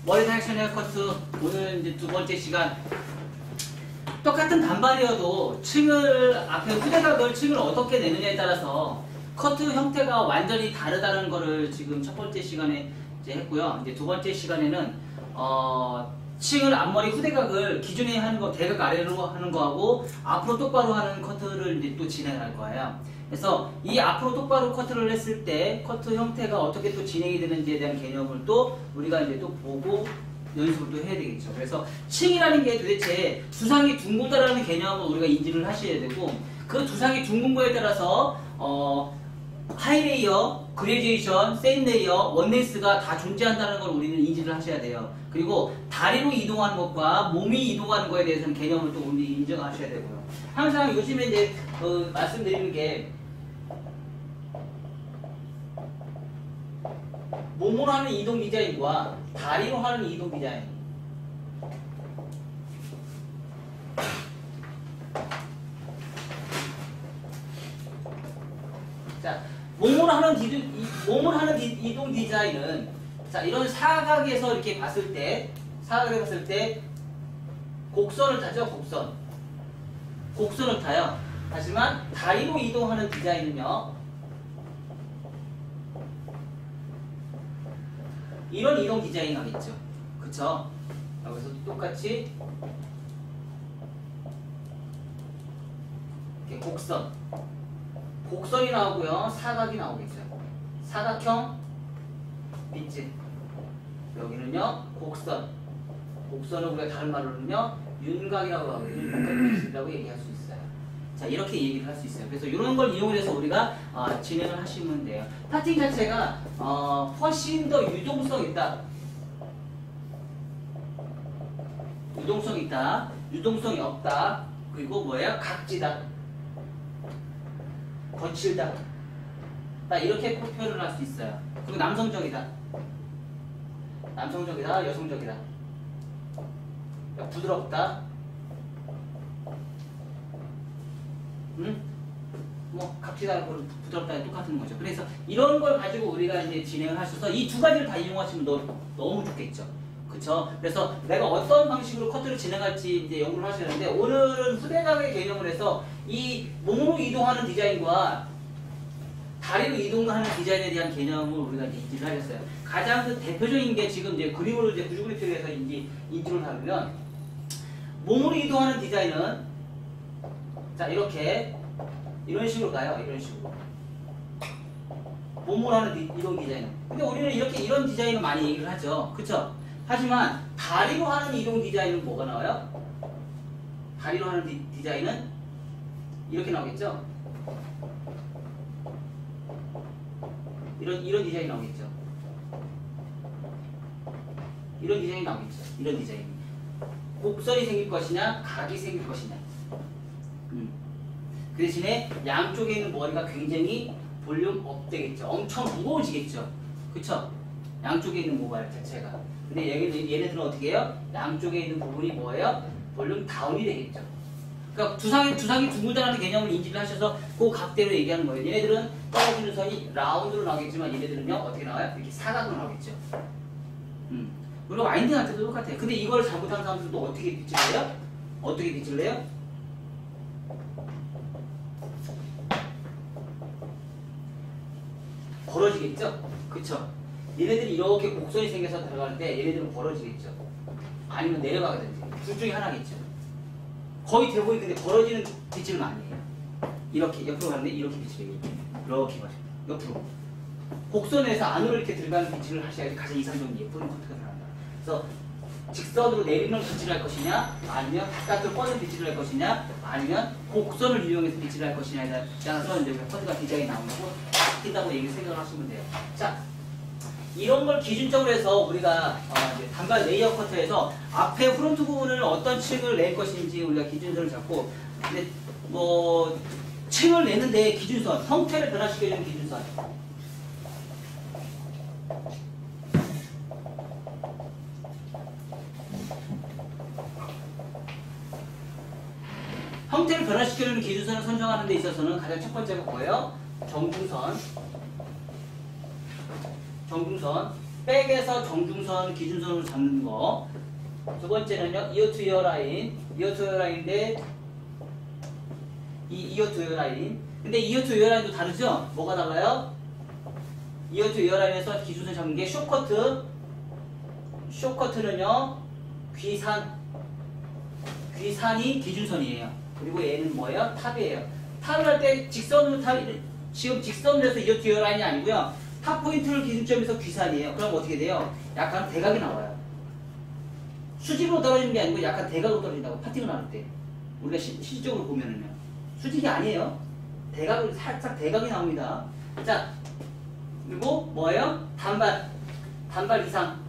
머리 다이렉션 헤어커트 오늘 이제 두 번째 시간. 똑같은 단발이어도 층을 앞에 후대각을 층을 어떻게 내느냐에 따라서 커트 형태가 완전히 다르다는 거를 지금 첫 번째 시간에 이제 했고요. 이제 두 번째 시간에는 층을 앞머리 후대각을 기준에 하는 거, 대각 아래로 하는 거하고 앞으로 똑바로 하는 커트를 이제 또 진행할 거예요. 그래서 이 앞으로 똑바로 커트를 했을 때 커트 형태가 어떻게 또 진행이 되는지에 대한 개념을 또 우리가 이제 또 보고 연습을 또 해야 되겠죠. 그래서 층이라는 게 도대체 두상이 둥글다라는 개념을 우리가 인지를 하셔야 되고, 그 두상이 둥근 거에 따라서 하이레이어, 그레듀에이션, 세인레이어, 원네스가 다 존재한다는 걸 우리는 인지를 하셔야 돼요. 그리고 다리로 이동하는 것과 몸이 이동하는 것에 대해서는 개념을 또 우리 인정하셔야 되고요. 항상 요즘에 이제 말씀드리는 게 몸으로 하는 이동 디자인과 다리로 하는 이동 디자인. 자, 몸으로 하는 이동 디자인은, 자, 이런 사각에서 이렇게 봤을 때, 곡선을 타죠, 곡선을 타요. 하지만 다리로 이동하는 디자인은요, 이런 이동 디자인 하겠죠. 그쵸? 여기서 똑같이 이렇게 곡선이 나오고요, 사각이 나오겠죠. 사각형 밑줄. 여기는요, 곡선을 우리가 다른 말로는요, 윤곽이라고 하고 윤곽이라고 얘기할 수 있어요. 자, 이렇게 얘기를 할 수 있어요. 그래서 이런 걸 이용해서 우리가 진행을 하시면 돼요. 파팅 자체가 훨씬 더 유동성 있다. 유동성이 없다. 그리고 뭐예요? 각지다. 거칠다. 이렇게 표현을 할 수 있어요. 그리고 남성적이다, 여성적이다. 부드럽다. 뭐 각지다, 부드럽다 똑같은 거죠. 그래서 이런 걸 가지고 우리가 이제 진행을 하셔서 이 두 가지를 다 이용하시면 너무 좋겠죠. 그쵸? 그래서 내가 어떤 방식으로 커트를 진행할지 이제 연구를 하셔야 되는데, 오늘은 후대각의 개념을 해서 이 몸으로 이동하는 디자인과 다리로 이동하는 디자인에 대한 개념을 우리가 이제 인지를 하겠어요. 가장 그 대표적인 게 지금 이제 그림으로 이제 구조그래픽에서 인지를 하면, 몸으로 이동하는 디자인은 자, 이런 식으로 가요. 이런 식으로. 몸으로 하는 이동 디자인. 근데 우리는 이런 디자인을 많이 얘기를 하죠. 그쵸? 하지만 다리로 하는 이동 디자인은 뭐가 나와요? 다리로 하는 디자인은 이렇게 나오겠죠? 이런 디자인이 나오겠죠? 이런 디자인. 곡선이 생길 것이냐, 각이 생길 것이냐. 그 대신에 양쪽에 있는 머리가 굉장히 볼륨 업 되겠죠. 엄청 무거워지겠죠. 그쵸? 양쪽에 있는 모발 자체가. 근데 얘네들은 어떻게 해요? 양쪽에 있는 부분이 뭐예요? 볼륨 다운이 되겠죠. 그러니까 두상이 둥글다는 개념을 인지를 하셔서 그 각대로 얘기하는 거예요. 얘네들은 떨어지는 선이 라운드로 나오겠지만, 얘네들은요 어떻게 나와요? 이렇게 사각으로 나오겠죠. 우리가 와인딩한테도 똑같아요. 근데 이걸 잘못하는 사람들도 어떻게 빛을 내요? 벌어지겠죠? 그쵸? 얘네들이 이렇게 곡선이 생겨서 들어갈 때 얘네들은 벌어지겠죠? 아니면 내려가든지. 둘 중에 하나겠죠? 거의 대부분이 근데 벌어지는 빛을 많이 해요. 이렇게 옆으로 가는데 이렇게 빛을 해요. 이렇게 가죠. 옆으로. 곡선에서 안으로 이렇게 들어가는 빛을 하셔야지 가장 이상적인 예쁜 커트가 들어간다. 그래서 직선으로 내리는 빛을 할 것이냐, 아니면 바깥으로 뻗은 빛을 할 것이냐, 아니면 곡선을 이용해서 빛을 할 것이냐에 따라서 이제 커트가 디자인이 나오는 거고, 바뀐다고 생각을 하시면 돼요. 자, 이런 걸 기준적으로 해서 우리가 이제 단발 레이어 커트에서 앞에 프론트 부분을 어떤 층을 낼 것인지 우리가 기준선을 잡고, 근데 뭐 층을 내는데 기준선, 형태를 변화시켜주는 기준선. 형태를 변화시켜주는 기준선을 선정하는 데 있어서는 가장 첫 번째가 뭐예요? 정중선. 백에서 정중선, 기준선으로 잡는 거. 두 번째는요, 이어 투 이어 라인. 이어 투 이어 라인인데, 이어 투 이어 라인. 근데 이어 투 이어 라인도 다르죠? 뭐가 달라요? 이어 투 이어 라인에서 기준선 잡는 게 쇼커트. 쇼커트는요, 귀산이 기준선이에요. 그리고 얘는 뭐예요? 탑이에요. 탑을 할 때 직선으로 지금 직선으로 해서 이어 투 이어 라인이 아니고요. 탑 포인트를 기준점에서 귀산이에요. 그럼 어떻게 돼요? 약간 대각이 나와요. 수직으로 떨어지는 게 아니고 약간 대각으로 떨어진다고, 파팅을 나눌 때. 우리가 실질적으로 보면은요. 수직이 아니에요. 대각으로, 살짝 대각이 나옵니다. 자, 그리고 뭐예요? 단발 이상.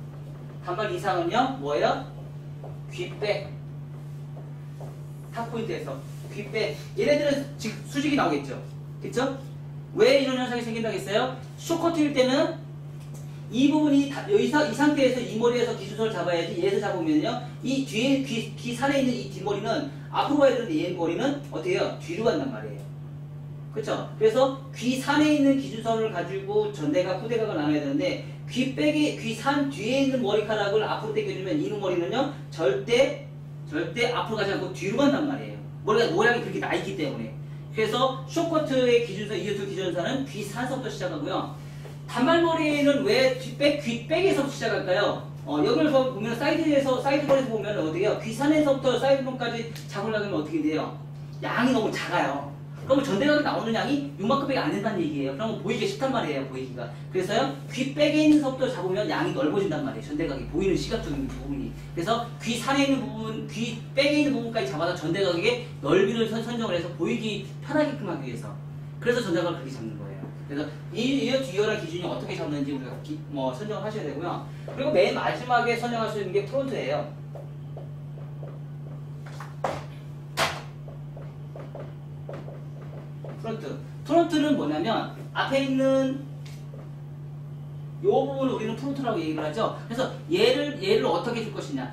단발 이상은요, 뭐예요? 귓백. 탑 포인트에서. 귓백. 얘네들은 지금 수직이 나오겠죠? 그쵸? 왜 이런 현상이 생긴다고 했어요? 쇼커트일 때는 이 부분이 이 상태에서 이 머리에서 기준선을 잡아야지. 얘에서 잡으면요, 이 뒤에 귀 산에 있는 이 뒷머리는 앞으로 가야 되는데 얘 머리는 어떻게 해요? 뒤로 간단 말이에요. 그쵸? 그래서 귀 산에 있는 기준선을 가지고 전대각, 후대각을 나눠야 되는데 귀 산 뒤에 있는 머리카락을 앞으로 당겨주면 이 머리는요, 절대 앞으로 가지 않고 뒤로 간단 말이에요. 머리가 모양이 그렇게 나 있기 때문에. 그래서 쇼커트의 기준선, 이어투 기준선은 귀 산서부터 시작하고요. 단발머리는 왜 귓백에서 시작할까요? 여기를 보면 사이드볼에서 보면 어떻게 해요? 귀 산에서부터 사이드볼까지 잡으려면 어떻게 돼요? 양이 너무 작아요. 그러면 전대각에 나오는 양이 요만큼밖에 안 된다는 얘기예요. 그러면 보이기가 쉽단 말이에요, 보이기가. 그래서요, 귓백에 있는 서부터 잡으면 양이 넓어진단 말이에요. 전대각이 보이는 시각적인 부분이. 그래서 귀 산에 있는 부분, 귓백에 있는 부분까지 잡아서 전대각의 넓이를 선정을 해서 보이기 편하게끔 하기 위해서. 그래서 전대각을 그렇게 잡는 거예요. 그래서 이어 뒤어라 기준이 어떻게 잡는지 우리가 선정을 하셔야 되고요. 그리고 맨 마지막에 선정할 수 있는 게 프론트예요. 프론트는 뭐냐면 앞에 있는 이 부분을 우리는 프론트라고 얘기를 하죠. 그래서 얘를 어떻게 줄 것이냐.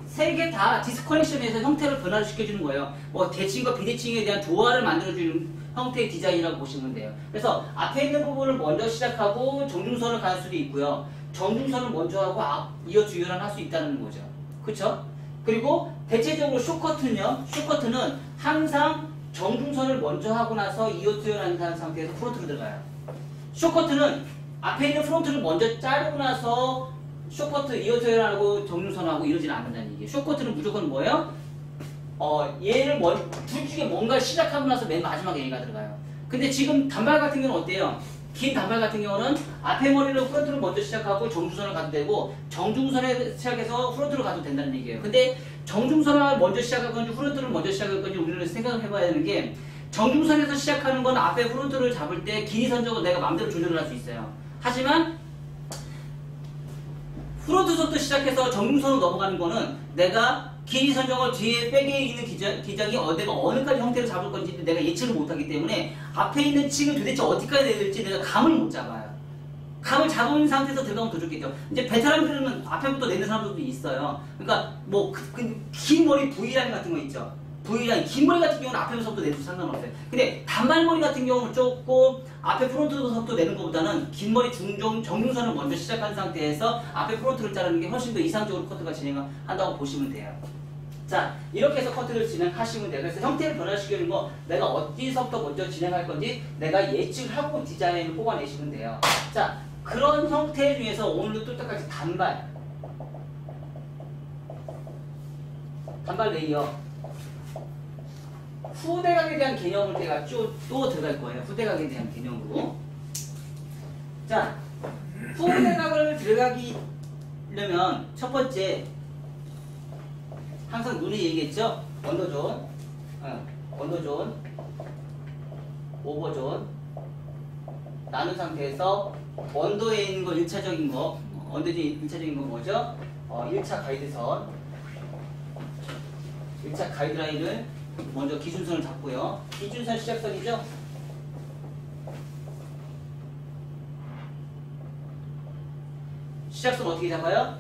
세 개 다 디스커넥션에서 형태를 변화를 시켜주는 거예요. 뭐 대칭과 비대칭에 대한 조화를 만들어주는 형태의 디자인이라고 보시면 돼요. 그래서 앞에 있는 부분을 먼저 시작하고 정중선을 갈 수도 있고요. 정중선을 먼저 하고 이어 주연을 할 수 있다는 거죠. 그쵸? 그리고 대체적으로 쇼커트는 항상 정중선을 먼저 하고 나서 이어 주연하는 상태에서 프론트로 들어가요. 쇼커트는 앞에 있는 프론트를 먼저 자르고 나서 쇼커트 이어 주연하고 정중선하고 이러지는 않는다는 얘기예요. 쇼커트는 무조건 뭐예요? 얘를 둘 중에 뭔가 시작하고 나서 맨 마지막에 얘가 들어가요. 근데 지금 단발 같은 경우는 어때요? 긴 단발 같은 경우는 앞에 머리로 프론트를 먼저 시작하고 정중선을 가도 되고 정중선에 시작해서 프론트로 가도 된다는 얘기예요. 근데 정중선을 먼저 시작할 건지 프론트를 먼저 시작할 건지 우리는 생각을 해봐야 되는 게 정중선에서 시작하는 건 앞에 프론트를 잡을 때 길이 선적을 내가 마음대로 조절을 할 수 있어요. 하지만 프론트서부터 시작해서 정중선으로 넘어가는 거는 내가 길이 선정을 뒤에 백에 있는 기장이 내가 어느까지 형태를 잡을 건지 내가 예측을 못하기 때문에 앞에 있는 층을 도대체 어디까지 내야 될지 내가 감을 못 잡아요. 감을 잡은 상태에서 들어가면 더 좋겠죠. 이제 베테랑들은 앞에부터 내는 사람들도 있어요. 그러니까 뭐 긴 머리 V라인 같은 거 있죠. V라인, 긴 머리 같은 경우는 앞에서부터 내도 상관없어요. 근데 단발머리 같은 경우는 조금 앞에 프론트서부터 내는 것보다는 긴 머리 정중선을 먼저 시작한 상태에서 앞에 프론트를 자르는 게 훨씬 더 이상적으로 커트가 진행한다고 보시면 돼요. 자, 이렇게 해서 커트를 진행하시면 돼요. 그래서 형태를 변화시키는 거 내가 어디서부터 먼저 진행할 건지 내가 예측을 하고 디자인을 뽑아내시면 돼요. 자, 그런 형태 중에서 오늘도 뚫다까지 단발 레이어 후대각에 대한 개념을 제가 또 들어갈 거예요. 후대각에 대한 개념으로. 자, 후대각을 들어가려면 첫 번째 항상 눈이 얘기했죠? 언더존, 오버존 나눈 상태에서 언더에 있는 거 1차적인 거, 언더에 1차적인 거 뭐죠? 1차 가이드선, 1차 가이드라인을 먼저 기준선을 잡고요. 기준선 시작선이죠? 시작선 어떻게 잡아요?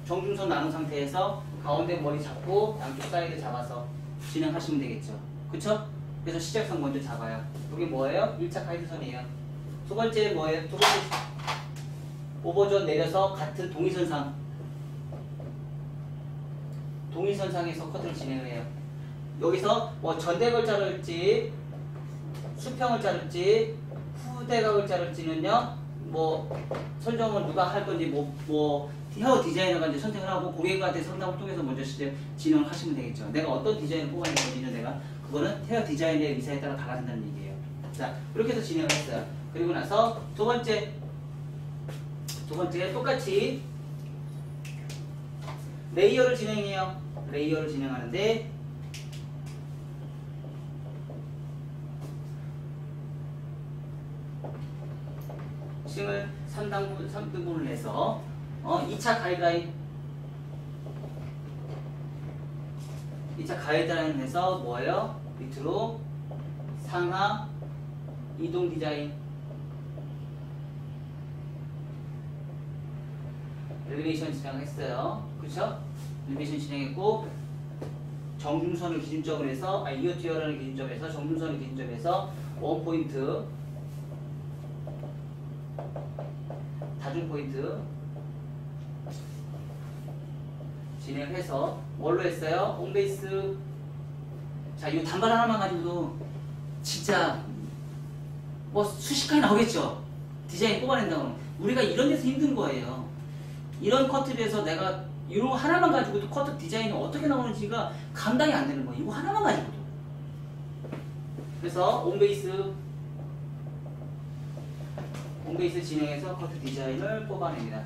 정중선 나눈 상태에서 가운데 머리 잡고 양쪽 사이드 잡아서 진행하시면 되겠죠. 그쵸? 그래서 시작선 먼저 잡아요. 이게 뭐예요? 1차 가이드선이에요. 두 번째 뭐예요? 오버전 내려서 같은 동일선상에서 커트를 진행을 해요. 여기서 뭐 전대각을 자를지 수평을 자를지 후대각을 자를지는요, 뭐 선정을 누가 할 건지 뭐 헤어 디자이너가 이제 선택을 하고 고객한테 상담을 통해서 먼저 진행을 하시면 되겠죠. 내가 어떤 디자인을 뽑아낼 건지는 내가 그거는 헤어 디자이너의 의사에 따라 달라진다는 얘기예요. 자, 그렇게 해서 진행을 했어요. 그리고 나서 두 번째 똑같이 레이어를 진행해요. 레이어를 진행하는데 층을 3등분을 해서 2차 가이드라인에서 뭐예요? 밑으로 상하 이동 디자인 엘리베이션 진행했어요. 그쵸? 엘리베이션 진행했고 정중선을 기준점으로 해서 이어티어라는 기준점에서 정중선을 기준점에서 원포인트 다중 포인트 진행을 해서 뭘로 했어요? 홈베이스. 자, 이 단발 하나만 가지고도 진짜 뭐 수십 칸이 나오겠죠. 디자인 뽑아낸다고 하면 우리가 이런 데서 힘든 거예요. 이런 커트에서 내가 이거 하나만 가지고도 커트 디자인이 어떻게 나오는지가 감당이 안 되는 거예요. 이거 하나만 가지고도. 그래서 홈베이스 진행해서 커트 디자인을 뽑아냅니다.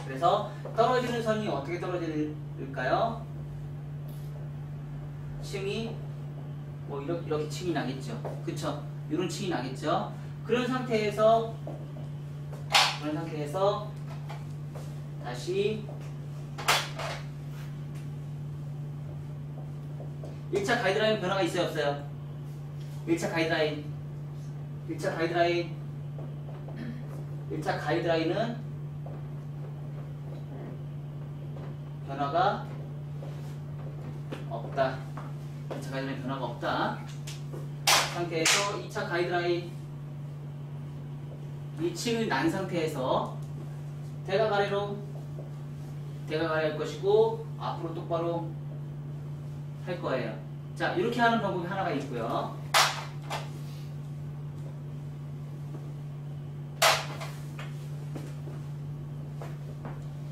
그래서 떨어지는 선이 어떻게 떨어질까요? 층이 뭐 이렇게 층이 나겠죠. 그쵸? 이런 층이 나겠죠. 그런 상태에서 다시 1차 가이드라인 변화가 있어요, 없어요? 1차 가이드라인은 변화가 없다. 1차 가이드라인 변화가 없다. 상태에서 2차 가이드라인 이 층을 난 상태에서 대각 아래로 할 것이고 앞으로 똑바로 할 거예요. 자, 이렇게 하는 방법이 하나가 있고요.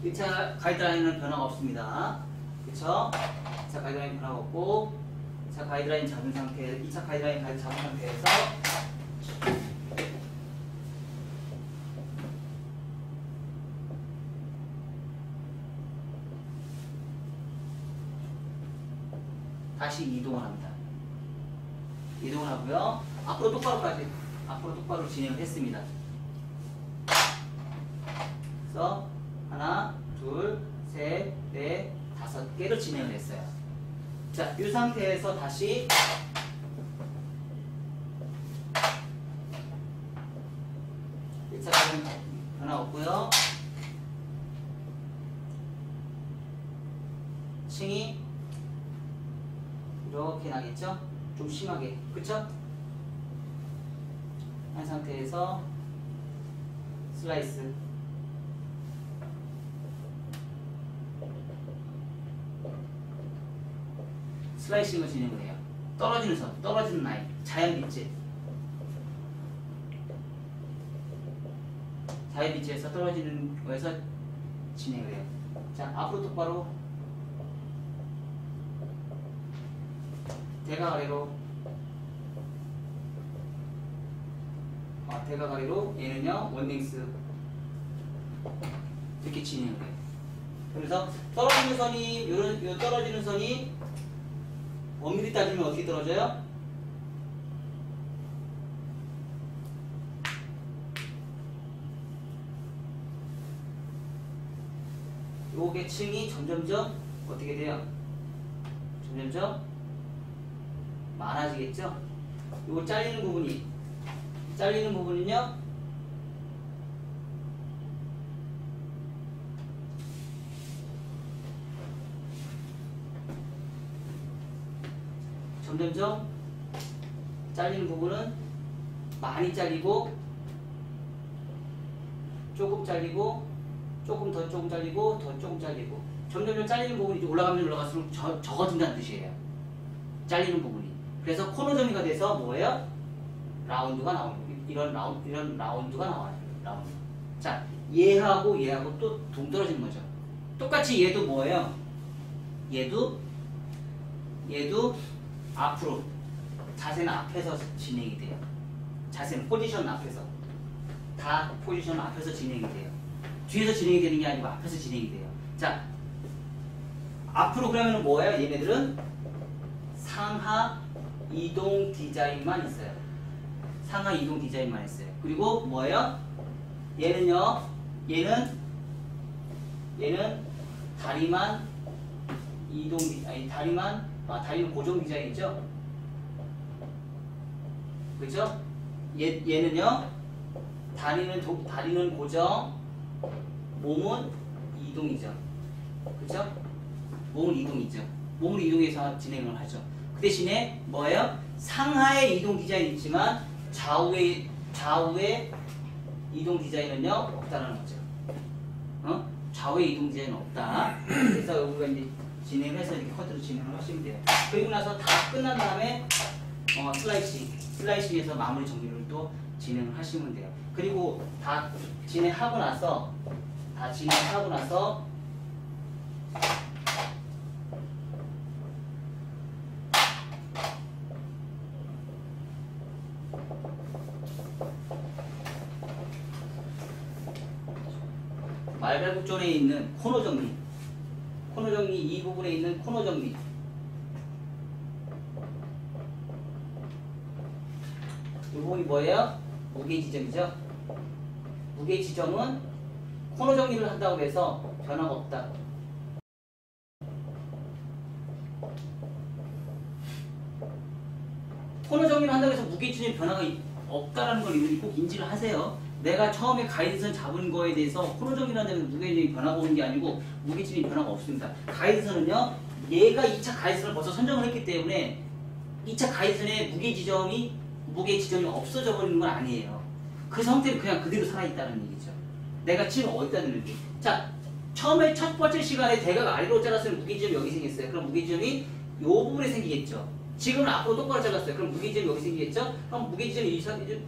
이 1차 가이드라인은 변화가 없습니다. 그쵸? 1차 가이드라인 변화가 없고 2차 가이드라인 잡은 상태, 2차 가이드라인 잡은 상태에서 다시 이동을 합니다. 이동을 하고요. 앞으로 똑바로 진행을 했습니다. 그래서 하나, 둘, 셋, 넷, 5개를 진행을 했어요. 자, 이 상태에서 다시 일차적인 변화 없고요. 층이 이렇게 나겠죠? 좀 심하게, 그쵸? 한 상태에서 슬라이스 슬라이싱을 진행을 해요. 떨어지는 선, 떨어지는 라인, 자연 빛질. 자연 빛질에서 떨어지는 거에서 진행을 해요. 자, 앞으로 똑바로 대각 아래로 얘는요 원링스 이렇게 진행을 해요. 그래서 떨어지는 선이 요 떨어지는 선이 원밀리 따지면 어떻게 떨어져요? 요게 층이 점점점 어떻게 돼요? 점점점 많아지겠죠? 요거 잘리는 부분은요 점점점 잘리는 부분은 많이 잘리고 조금 잘리고 조금 더 조금 잘리고 더 조금 잘리고 점점 잘리는 부분이 이제 올라가면 올라갈수록 적어진다는 뜻이에요. 잘리는 부분이. 그래서 코너 정리가 돼서 뭐예요? 라운드가 나오는 이런 라운드가 나와요. 라운드. 자, 얘하고 또 동떨어지는 거죠. 똑같이 얘도 뭐예요? 얘도 앞으로 자세는 앞에서 진행이 돼요. 자세는 포지션 앞에서 다 포지션 앞에서 진행이 돼요. 뒤에서 진행이 되는 게 아니고 앞에서 진행이 돼요. 자, 앞으로 그러면 뭐예요? 얘네들은 상하 이동 디자인만 있어요. 상하 이동 디자인만 있어요. 그리고 뭐예요? 얘는요. 얘는 다리만 이동 아니 다리는 고정 디자인이죠. 그죠? 얘는요. 다리는 고정, 몸은 이동이죠. 그죠? 몸은 이동이죠. 몸을 이동해서 진행을 하죠. 그 대신에 뭐예요? 상하의 이동 디자인이 있지만 좌우의 이동 디자인은요 없다는 거죠. 좌우의 이동 디자인은 없다. 그래서 우리가 이제 진행을 해서 이렇게 커트로 진행을 하시면 돼요. 그리고 나서 다 끝난 다음에 슬라이싱에서 마무리 정리를 또 진행을 하시면 돼요. 그리고 다 진행하고 나서 말발굽존에 있는 코너 정리 이 부분에 있는 코너 정리 이 부분이 뭐예요? 무게 지점이죠. 무게 지점은 코너 정리를 한다고 해서 변화가 없다. 코너 정리를 한다고 해서 무게 지점에 변화가 없다라는 걸 꼭 인지를 하세요. 내가 처음에 가이드선 잡은 거에 대해서 코너 정리를 한다고 해서 무게 지점이 변화가 오는 게 아니고 무게 지점이 변화가 없습니다. 가이드선은요, 얘가 2차 가이드선을 벌써 선정을 했기 때문에 2차 가이드선에 무게 지점이 없어져 버리는 건 아니에요. 그 상태는 그냥 그대로 살아있다는 얘기죠. 내가 지금 어디다 두는지. 자, 처음에 첫 번째 시간에 대각 아래로 잘랐으면 무게지점이 여기 생겼어요. 그럼 무게지점이 이 부분에 생기겠죠. 지금은 앞으로 똑바로 잘랐어요. 그럼 무게지점이 여기 생기겠죠. 그럼 무게지점이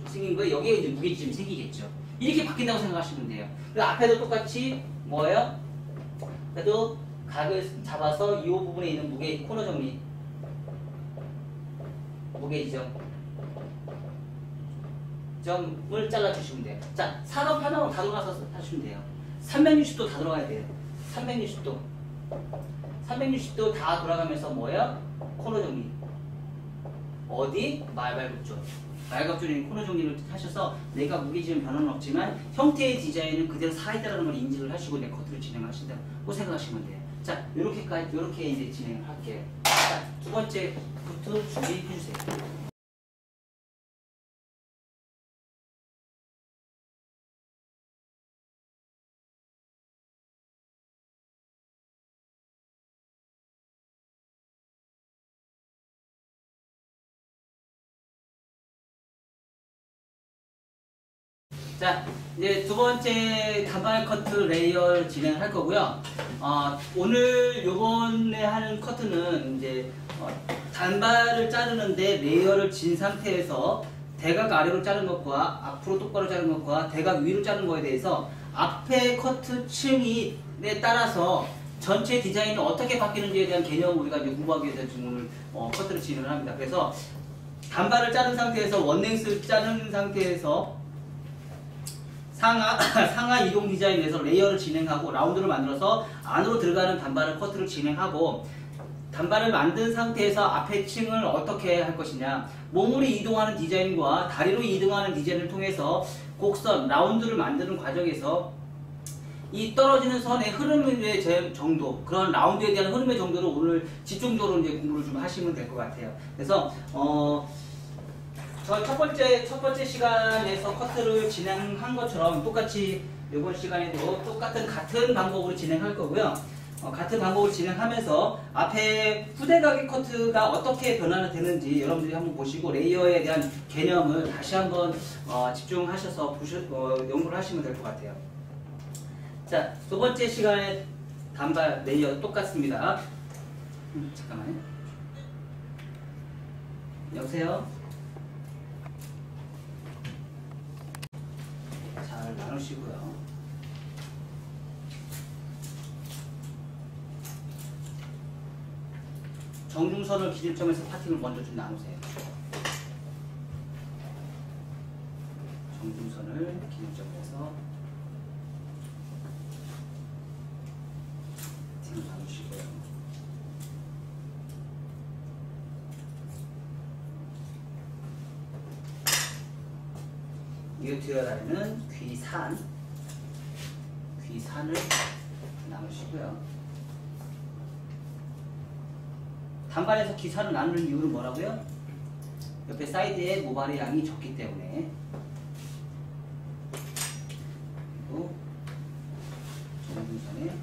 생긴 거에 여기에 이제 무게지점이 생기겠죠. 이렇게 바뀐다고 생각하시면 돼요. 그래서 앞에도 똑같이 뭐예요? 그래도 각을 잡아서 이 부분에 있는 무게 코너 정리 무게지점 점을 잘라주시면 돼요. 자, 4번, 8번 다 들어가서 하시면 돼요. 360도 다 들어가야 돼요. 360도 다 돌아가면서 뭐예요? 코너 정리. 어디? 말발굽존. 말발굽존에 있는 코너 정리를 하셔서 내가 무게지점 변화는 없지만 형태의 디자인은 그대로 살아있다는 걸 인지를 하시고 내 커트를 진행하신다고 생각하시면 돼요. 자, 요렇게 이제 진행을 할게요. 자, 두 번째 부터 준비해주세요. 자, 이제 두 번째 단발 커트 레이어를 진행할 거고요. 오늘 요번에 하는 커트는 이제 단발을 자르는데 레이어를 진 상태에서 대각 아래로 자른 것과 앞으로 똑바로 자른 것과 대각 위로 자른 거에 대해서 앞에 커트 층에 따라서 전체 디자인이 어떻게 바뀌는지에 대한 개념을 우리가 이제 공부하기 위해서 지금 오늘 커트를 진행을 합니다. 그래서 단발을 자른 상태에서 원랭스 자른 상태에서 상하 이동 디자인에서 레이어를 진행하고 라운드를 만들어서 안으로 들어가는 단발을 커트를 진행하고 단발을 만든 상태에서 앞에 층을 어떻게 할 것이냐 몸으로 이동하는 디자인과 다리로 이동하는 디자인을 통해서 곡선, 라운드를 만드는 과정에서 이 떨어지는 선의 흐름의 정도 그런 라운드에 대한 흐름의 정도를 오늘 집중적으로 이제 공부를 좀 하시면 될 것 같아요. 그래서 저 첫 번째 시간에서 커트를 진행한 것처럼 똑같이 이번 시간에도 같은 방법으로 진행할 거고요. 같은 방법을 진행하면서 앞에 후대각의 커트가 어떻게 변화가 되는지 여러분들이 한번 보시고 레이어에 대한 개념을 다시 한번 집중하셔서 연구를 하시면 될 것 같아요. 자, 두 번째 시간에 단발 레이어 똑같습니다. 잠깐만요. 여보세요? 잘 나누시고요. 정중선을 기준점에서 파팅을 먼저 좀 나누세요. 정중선을 기준점에서 파팅을 나누시고요. 뉴트럴라인은 귀산을 나누시고요. 단발에서 기산을 나누는 이유는 뭐라고요? 옆에 사이드에 모발의 양이 적기 때문에. 그리고 정중선에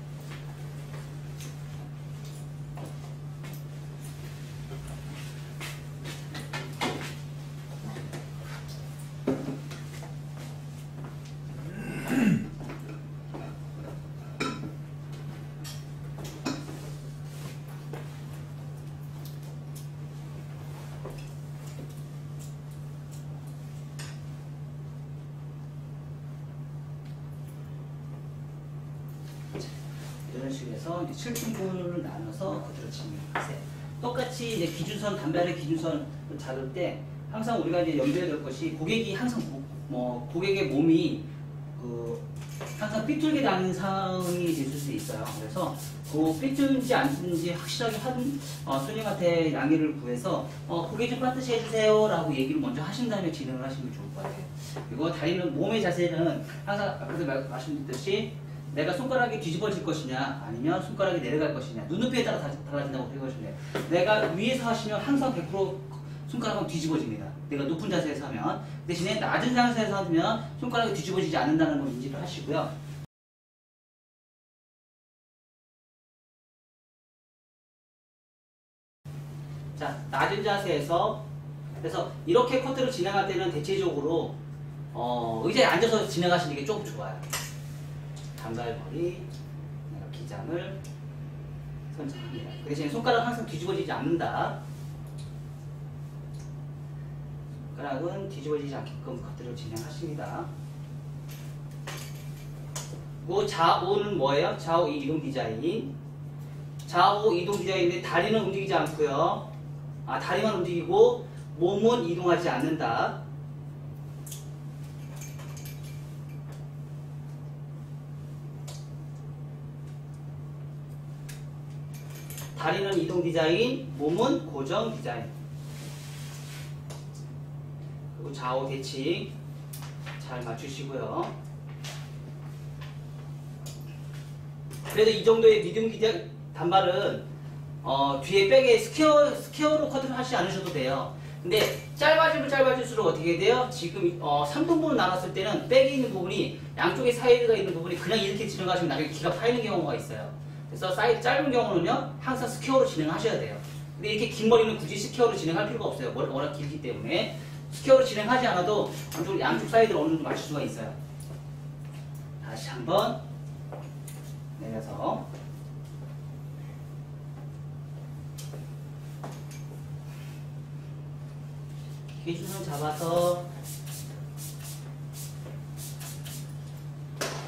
이런 식으로 해서 7등분을 나눠서 그대로 진행하세요. 똑같이 이제 기준선, 단발의 기준선을 자를 때 항상 우리가 이제 염두에 둘 것이 고객이 항상 고객의 몸이 항상 삐뚤게 나는 상황이 있을 수 있어요. 그래서 그 삐뚤지 않은지 확실하게 손님한테 양해를 구해서 고객 좀 빠듯이 해주세요 라고 얘기를 먼저 하신 다음에 진행을 하시면 좋을 것 같아요. 그리고 다리는, 몸의 자세는 항상 앞에서 말씀드렸듯이 내가 손가락이 뒤집어질 것이냐 아니면 손가락이 내려갈 것이냐 눈높이에 따라 달라진다고 생각하시면 돼요. 내가 위에서 하시면 항상 100% 손가락은 뒤집어집니다. 내가 높은 자세에서 하면. 대신에 낮은 자세에서 하면 손가락이 뒤집어지지 않는다는 걸 인지를 하시고요. 자, 낮은 자세에서 그래서 이렇게 커트를 진행할 때는 대체적으로 의자에 앉아서 진행하시는 게 조금 좋아요. 단발머리, 기장을 선택합니다. 그 대신에 손가락은 항상 뒤집어지지 않는다. 손가락은 뒤집어지지 않게끔 커트를 진행하십니다. 그리고 좌우는 뭐예요? 좌우 이동 디자인. 좌우 이동 디자인인데 다리는 움직이지 않고요. 다리만 움직이고 몸은 이동하지 않는다. 다리는 이동 디자인, 몸은 고정 디자인. 그리고 좌우 대칭 잘 맞추시고요. 그래도 이 정도의 미디움 기장 단발은 뒤에 백에 스퀘어로 커트를 하시지 않으셔도 돼요. 근데 짧아지면 짧아질수록 어떻게 돼요? 지금 3등분을 나눴을 때는 백에 있는 부분이 양쪽에 사이드가 있는 부분이 그냥 이렇게 진행하시면 나중에 기가 파이는 경우가 있어요. 그래서 사이드 짧은 경우는요 항상 스퀘어로 진행하셔야 돼요. 근데 이렇게 긴 머리는 굳이 스퀘어로 진행할 필요가 없어요. 워낙 길기 때문에 스퀘어로 진행하지 않아도 양쪽 사이드를 어느 정도 맞출 수가 있어요. 다시 한번 내려서 기준선 잡아서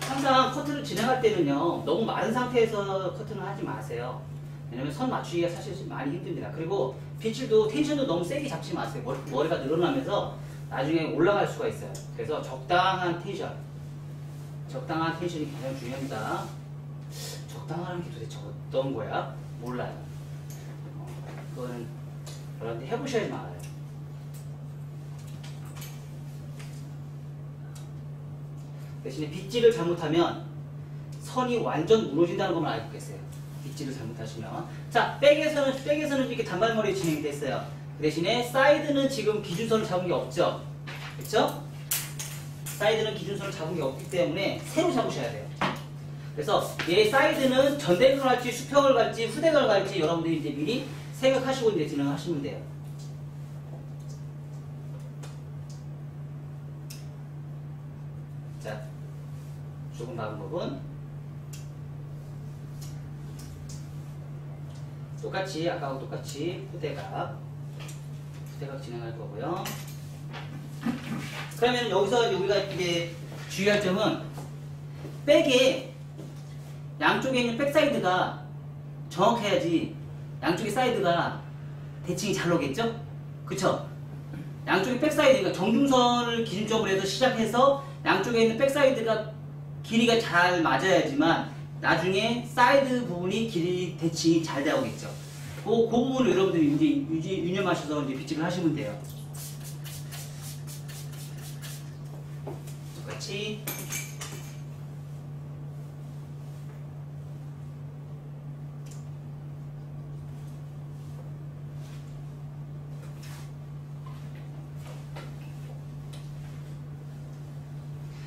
항상 커트를 진행할 때는요 너무 마른 상태에서 커트는 하지 마세요. 왜냐면 선 맞추기가 사실 많이 힘듭니다. 그리고 빗질도 텐션도 너무 세게 잡지 마세요. 머리가 늘어나면서 나중에 올라갈 수가 있어요. 그래서 적당한 텐션이 가장 중요합니다. 적당한 게 도대체 어떤 거야? 몰라요. 그거는 여러분들 해보셔야지 알아요. 대신에 빗질을 잘못하면 선이 완전 무너진다는 것만 알고 계세요. 빗질을 잘못하시면. 자, 백에서는 이렇게 단발머리 진행이 됐어요. 그 대신에 사이드는 지금 기준선을 잡은 게 없죠. 그렇죠? 사이드는 기준선을 잡은 게 없기 때문에 새로 잡으셔야 돼요. 그래서 얘 사이드는 전대를 갈지 수평을 갈지 후대를 갈지 여러분들이 이제 미리 생각하시고 이제 진행하시면 돼요. 자, 조금 박은 부분 똑같이 아까하고 똑같이 후대각 진행할 거고요. 그러면 여기서 우리가 이제 주의할 점은 백에 양쪽에 있는 백 사이드가 정확해야지 양쪽의 사이드가 대칭이 잘 오겠죠? 그쵸? 양쪽의 백 사이드가 정중선을 기준점으로 해서 시작해서 양쪽에 있는 백 사이드가 길이가 잘 맞아야지만 나중에 사이드 부분이 길이 대칭이 잘 나오겠죠. 그 부분을 여러분들이 이제 유념하셔서 이제 비치를 하시면 돼요. 똑같이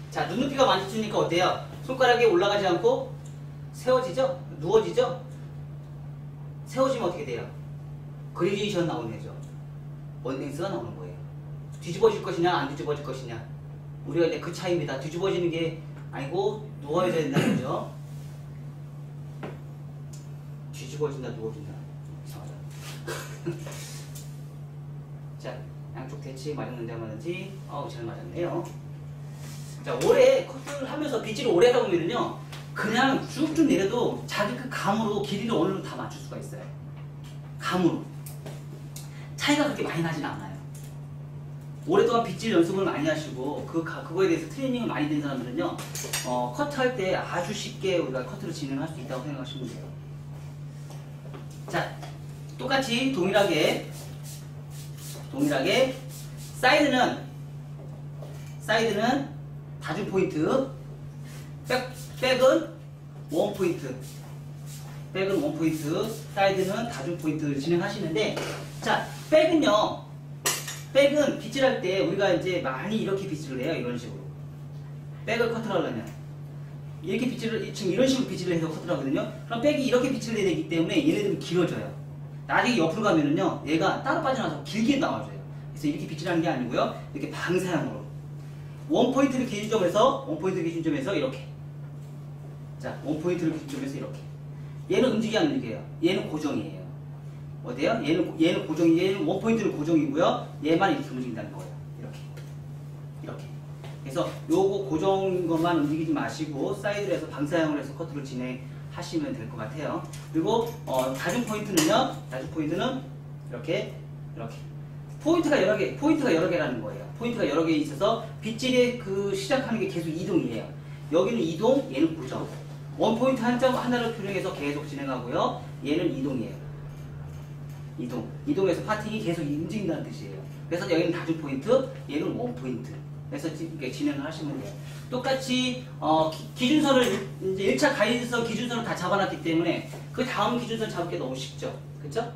자, 눈높이가 맞추니까 어때요? 손가락이 올라가지 않고 세워지죠? 누워지죠? 세워지면 어떻게 돼요? 그레디에이션 나오는 거죠. 원땡스가 나오는 거예요. 뒤집어질 것이냐 안 뒤집어질 것이냐, 우리가 이제 그 차이입니다. 뒤집어지는 게 아니고 누워야 된다는 거죠. 뒤집어진다 누워진다 이상하다. 자, 양쪽 대칭 맞았는지 안 맞았는지 잘 맞았네요. 자, 오래 커트를 하면서 빗질을 오래 하다 보면은요 그냥 쭉쭉 내려도 자기 그 감으로 길이를 어느 정도 다 맞출 수가 있어요. 감으로 차이가 그렇게 많이 나진 않아요. 오랫동안 빗질 연습을 많이 하시고 그거에 대해서 트레이닝을 많이 된 사람들은요 커트할 때 아주 쉽게 우리가 커트를 진행할 수 있다고 생각하시면 돼요. 자, 똑같이 동일하게 사이드는 다중 포인트, 백은 원 포인트, 사이드는 다중 포인트를 진행하시는데, 자, 백은 빗질할 때 우리가 이제 많이 이렇게 빗질을 해요. 이런 식으로 백을 커트를 하려면 이렇게 빗질을 지금 이런 식으로 빗질을 해서 커트를 하거든요. 그럼 백이 이렇게 빗질을 해야 되기 때문에 얘네들은 길어져요. 나중에 옆으로 가면은요 얘가 따로 빠져나와서 길게 나와줘요. 그래서 이렇게 빗질하는 게 아니고요, 이렇게 방사형으로 원포인트를 기준점에서 이렇게, 자, 원포인트를 기준점에서 이렇게. 얘는 움직이 안 움직여요. 얘는 고정이에요. 어때요? 얘는 고정이, 얘는 원포인트는 고정이고요, 얘만 이렇게 움직인다는 거예요. 이렇게. 그래서 요거 고정인 것만 움직이지 마시고 사이드로 해서 방사형으로 해서 커트를 진행하시면 될 것 같아요. 그리고 다중 포인트는 이렇게 포인트가 여러 개라는 거예요. 포인트가 여러 개 있어서 빗질의 그 시작하는 게 계속 이동이에요. 여기는 이동, 얘는 고정. 원 포인트 한 점 하나를 표현해서 계속 진행하고요. 얘는 이동이에요. 이동해서 파팅이 계속 움직인다는 뜻이에요. 그래서 여기는 다중 포인트, 얘는 원 포인트. 그래서 이렇게 진행을 하시면 돼요. 똑같이 기준선을 이제 1차 가이드선 기준선을 다 잡아놨기 때문에 그 다음 기준선 잡기 너무 쉽죠. 그렇죠?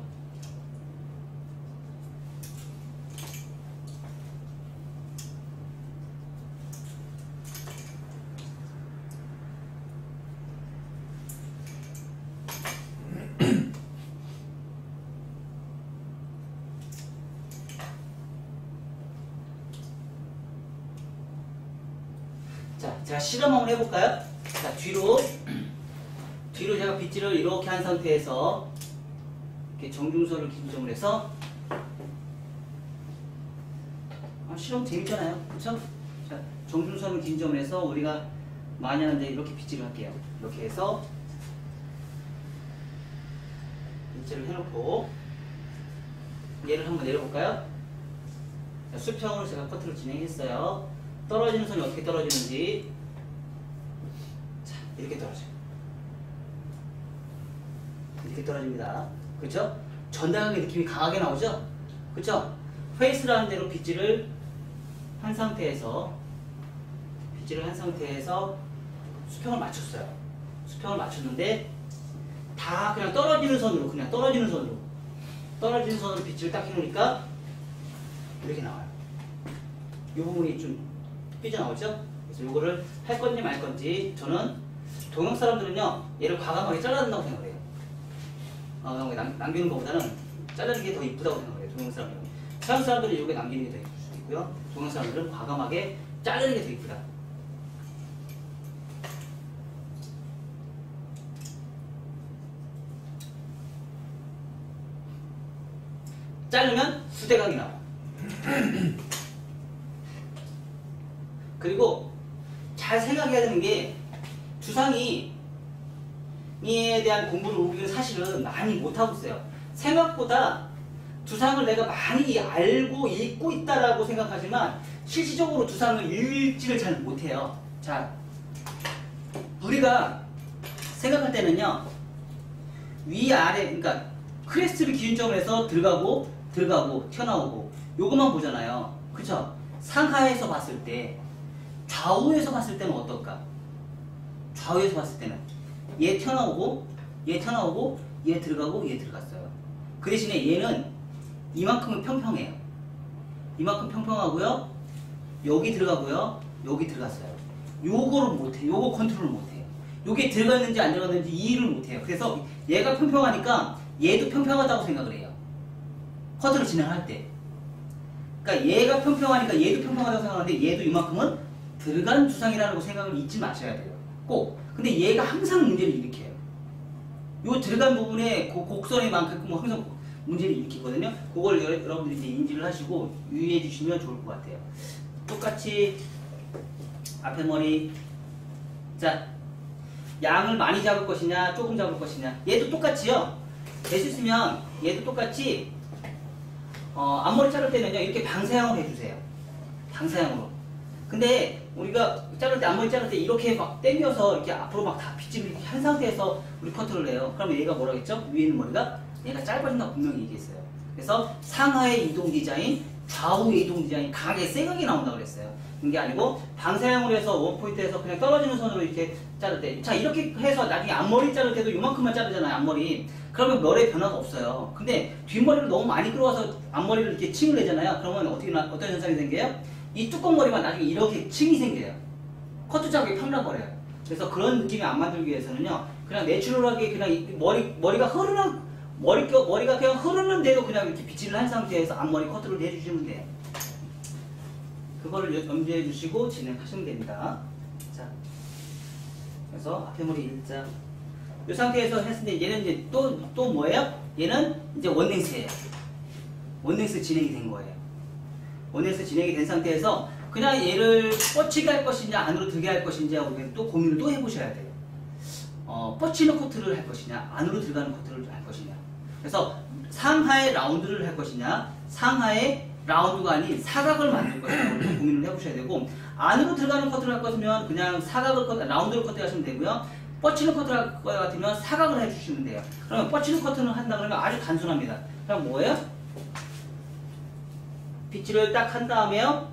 자, 제가 실험 한번 해볼까요? 자, 뒤로 제가 빗질을 이렇게 한 상태에서 이렇게 정중선을 기준점으로 해서 실험 재밌잖아요, 그쵸? 자, 정중선을 기준점으로 해서 우리가 많이 하는데 이렇게 빗질을 할게요. 이렇게 해서 빗질을 해놓고 얘를 한번 내려볼까요? 자, 수평으로 제가 커트를 진행했어요. 떨어지는 선이 어떻게 떨어지는지, 자, 이렇게 떨어져요. 이렇게 떨어집니다. 그렇죠? 전달하는 느낌이 강하게 나오죠? 그렇죠? 페이스라는 대로 빗질을 한 상태에서 수평을 맞췄어요. 수평을 맞췄는데 다 그냥 떨어지는 선으로 빗질을 딱 해놓으니까 이렇게 나와요. 이 부분이 좀 삐져나오죠? 그래서 이거를 할 건지 말 건지 저는 동양 사람들은요, 얘를 과감하게 잘라야 된다고 생각을 해요. 남기는 것보다는 자르는 게 더 이쁘다고 생각을 해요. 동양 사람들은. 서양 사람들은 이렇게 남기는 게 더 이쁠 수도 있고요. 동양 사람들은 과감하게 자르는 게 더 이쁘다. 자르면 수대각이 나와. 그리고 잘 생각해야 되는 게 주상이 에 대한 공부를 우리는 사실은 많이 못하고 있어요. 생각보다 두상을 내가 많이 알고 읽고 있다라고 생각하지만 실질적으로 두상을 읽지를 잘 못해요. 자, 우리가 생각할 때는요, 위아래, 그러니까 크레스트를 기준점으로 해서 들어가고 튀어나오고 요것만 보잖아요. 그쵸? 상하에서 봤을 때, 좌우에서 봤을 때는 어떨까? 좌우에서 봤을 때는 얘 튀어나오고 얘 들어가고 얘 들어갔어요. 그 대신에 얘는 이만큼은 평평해요. 이만큼 평평하고요, 여기 들어가고요, 여기 들어갔어요. 요거를 못해. 요거 컨트롤을 못해요. 요게 들어갔는지 안 들어갔는지 이해를 못해요. 그래서 얘가 평평하니까 얘도 평평하다고 생각을 해요. 커트를 진행할 때. 그러니까 얘가 평평하니까 얘도 평평하다고 생각하는데 얘도 이만큼은 들어간 두상이라는 생각을 잊지 마셔야 돼요. 꼭. 근데 얘가 항상 문제를 일으켜요. 요 들어간 부분에 곡선에 만큼 항상 문제를 일으키거든요. 그걸 여러분들이 이제 인지를 하시고 유의해 주시면 좋을 것 같아요. 똑같이 앞에 머리. 자, 양을 많이 잡을 것이냐 조금 잡을 것이냐. 얘도 똑같이요. 될 수 있으면 얘도 똑같이 앞머리 자를 때는요, 이렇게 방사형으로 해주세요. 방사형으로. 근데 우리가 자를 때, 앞머리 자를 때 이렇게 막 당겨서 이렇게 앞으로 막 다 빗질을 이렇게 한 상태에서 우리 커트를 해요. 그러면 얘가 뭐라겠죠? 위에 있는 머리가 얘가 짧아진다고 분명히 얘기했어요. 그래서 상하의 이동 디자인, 좌우의 이동 디자인 강하게 세게 나온다고 그랬어요. 그게 아니고 방사형으로 해서 원포인트에서 그냥 떨어지는 선으로 이렇게 자를 때, 자 이렇게 해서 나중에 앞머리 자를 때도 이만큼만 자르잖아요. 앞머리. 그러면 머리에 변화가 없어요. 근데 뒷머리를 너무 많이 끌어와서 앞머리를 이렇게 층을 내잖아요. 그러면 어떤 현상이 생겨요? 이 뚜껑 머리만 나중에 이렇게 층이 생겨요. 커트 자국이 팡나버려요. 그래서 그런 느낌이 안 만들기 위해서는요, 그냥 내추럴하게 그냥 머리가 그냥 흐르는 대로 그냥 이렇게 빗질을 한 상태에서 앞머리 커트를 해주시면 돼요. 그거를 염두해 주시고 진행하시면 됩니다. 자, 그래서 앞에 머리 일자. 이 상태에서 했을 때 얘는 이제 또 뭐예요? 얘는 이제 원냉스예요. 원냉스 진행이 된 거예요. 원냉스 진행이 된 상태에서 그냥 얘를 뻗치게 할 것이냐 안으로 들게 할 것인지 하고 또 고민을 또 해보셔야 돼요. 뻗치는 커트를 할 것이냐 안으로 들어가는 커트를 할 것이냐. 그래서 상하의 라운드를 할 것이냐 상하의 라운드가 아닌 사각을 만들 것이냐 고민을 해보셔야 되고, 안으로 들어가는 커트를 할 것이면 그냥 라운드를 커트하시면 되고요. 뻗치는 커트를 할 것 같으면 사각을 해주시면 돼요. 그러면 뻗치는 커트는 한다 그러면 아주 단순합니다. 그럼 뭐예요? 빗질을 딱 한 다음에요,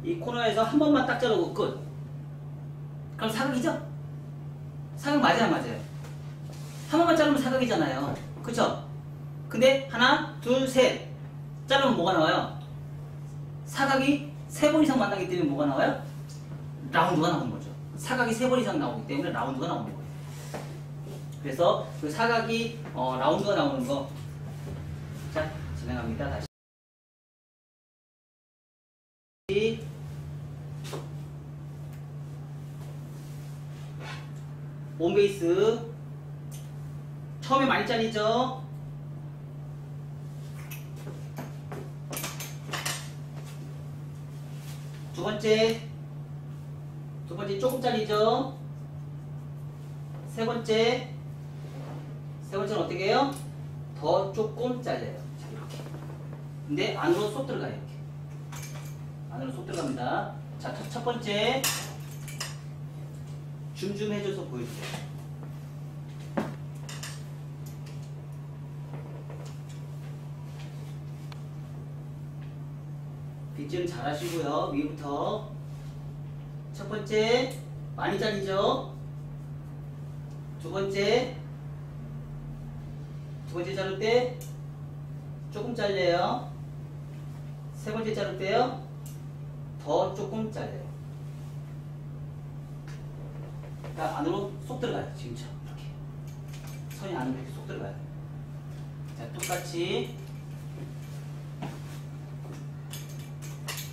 이 코너에서 한 번만 딱 자르고 끝. 그럼 사각이죠? 사각 맞아요, 안 맞아요? 한 번만 자르면 사각이잖아요. 그쵸? 근데 하나, 둘, 셋 자르면 뭐가 나와요? 사각이 3번 이상 만나기 때문에 뭐가 나와요? 라운드가 나오는 거죠. 사각이 3번 이상 나오기 때문에 라운드가 나오는 거예요. 그래서 그 사각이 라운드가 나오는 거. 자, 진행합니다. 다시. 홈베이스 처음에 많이 잘리죠? 두 번째 조금 잘리죠? 세 번째는 어떻게 해요? 더 조금 잘려요. 자, 이렇게. 근데 안으로 쏙 들어가요. 이렇게. 안으로 쏙 들어갑니다. 자, 첫 번째 줌 해줘서 보여주세요. 빗질은 잘 하시고요. 위부터. 첫 번째 많이 잘리죠? 두 번째 자를 때 조금 잘려요. 세 번째 자를 때요 더 조금 잘려요. 자, 안으로 쏙 들어가요. 지금처럼 이렇게 선이 안으로 이렇게 쏙 들어가요. 자, 똑같이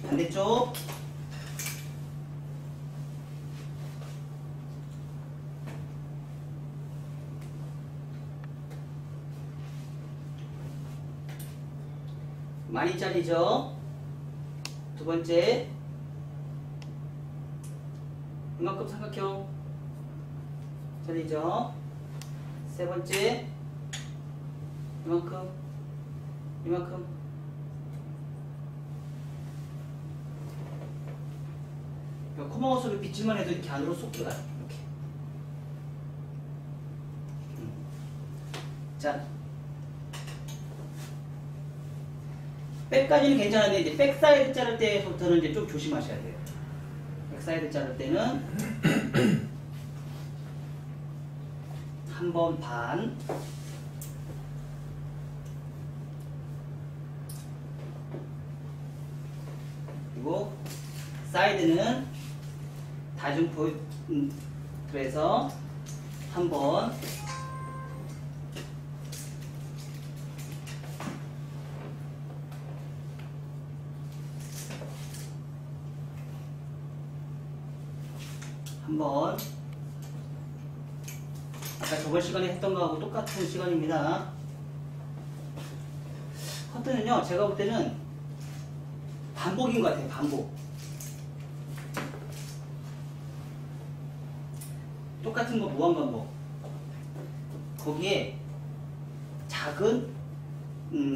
반대쪽 많이 잘리죠. 두 번째 이만큼 삼각형 잘리죠. 세 번째 이만큼 코마우스를 비치만 해도 이렇게 안으로 쏙 들어가요. 이렇게. 자, 백까지는 괜찮은데 이제 백사이드 자를 때부터는 이제 좀 조심하셔야 돼요. 백사이드 자를 때는 한 번 반, 그리고 사이드는 다중 포인트에서 한 번, 아까 저번 시간에 했던 거하고 똑같은 시간입니다. 커트는요, 제가 볼 때는 반복인 것 같아요. 반복. 똑같은 거 무한 반복. 거기에 작은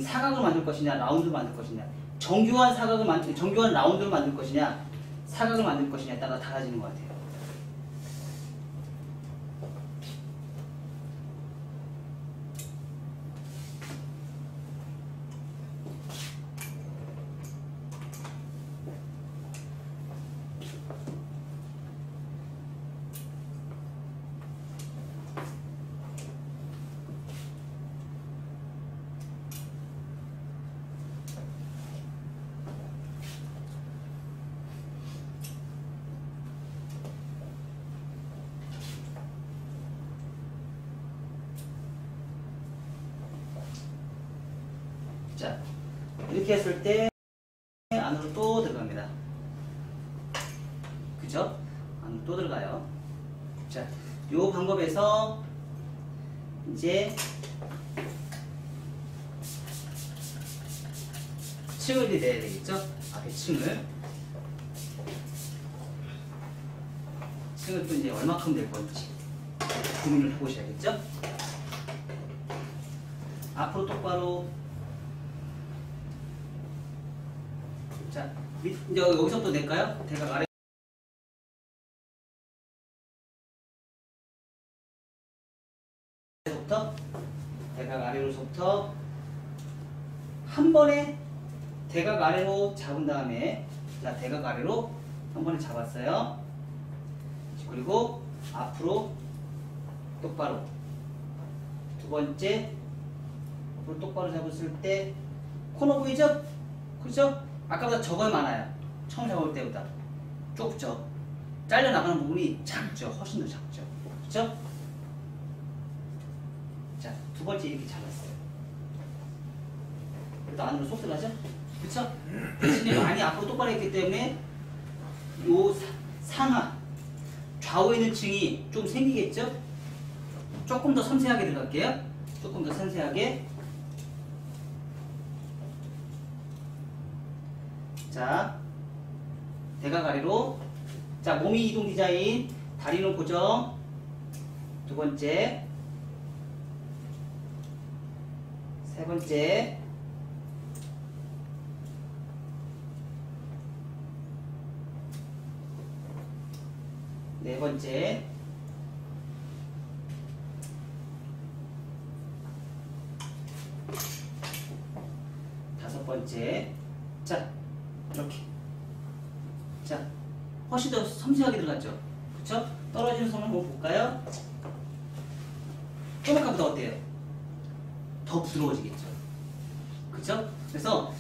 사각을 만들 것이냐, 라운드를 만들 것이냐, 정교한 정교한 라운드를 만들 것이냐, 사각을 만들 것이냐에 따라 달라지는 것 같아요. 자, 이렇게 했을 때 안으로 또 들어갑니다. 그죠? 안으로 또 들어가요. 자, 요 방법에서 이제 층을 내야 되겠죠? 앞에 층을 또 이제 얼마큼 될 건지 고민을 해보셔야겠죠? 앞으로 똑바로. 자, 이제 여기서부터 낼까요? 대각 아래. 대각 아래로부터 한 번에 대각 아래로 잡은 다음에, 자, 대각 아래로 한 번에 잡았어요. 그리고 앞으로 똑바로 두 번째 앞으로 똑바로 잡았을 때 코너 보이죠? 그렇죠? 아까보다 적어야 많아요. 처음 잡을 때보다 좁죠. 잘려나가는 부분이 작죠. 훨씬 더 작죠. 그렇죠? 자, 두 번째 이렇게 잡았어요. 그래도 안으로 쏙 들어가죠? 그쵸? 대신에 많이 앞으로 똑바로 했기 때문에 요 상하 좌우에 있는 층이 좀 생기겠죠? 조금 더 섬세하게 들어갈게요. 조금 더 섬세하게. 자, 대각 아래로. 자, 몸이 이동 디자인, 다리는 고정. 두 번째, 세 번째, 네 번째, 다섯 번째. 자, 이렇게. 자, 훨씬 더 섬세하게 들어갔죠? 그쵸? 떨어지는 선을 한번 볼까요? 좀 아까보다 어때요? 더 부드러워지겠죠? 그쵸? 그래서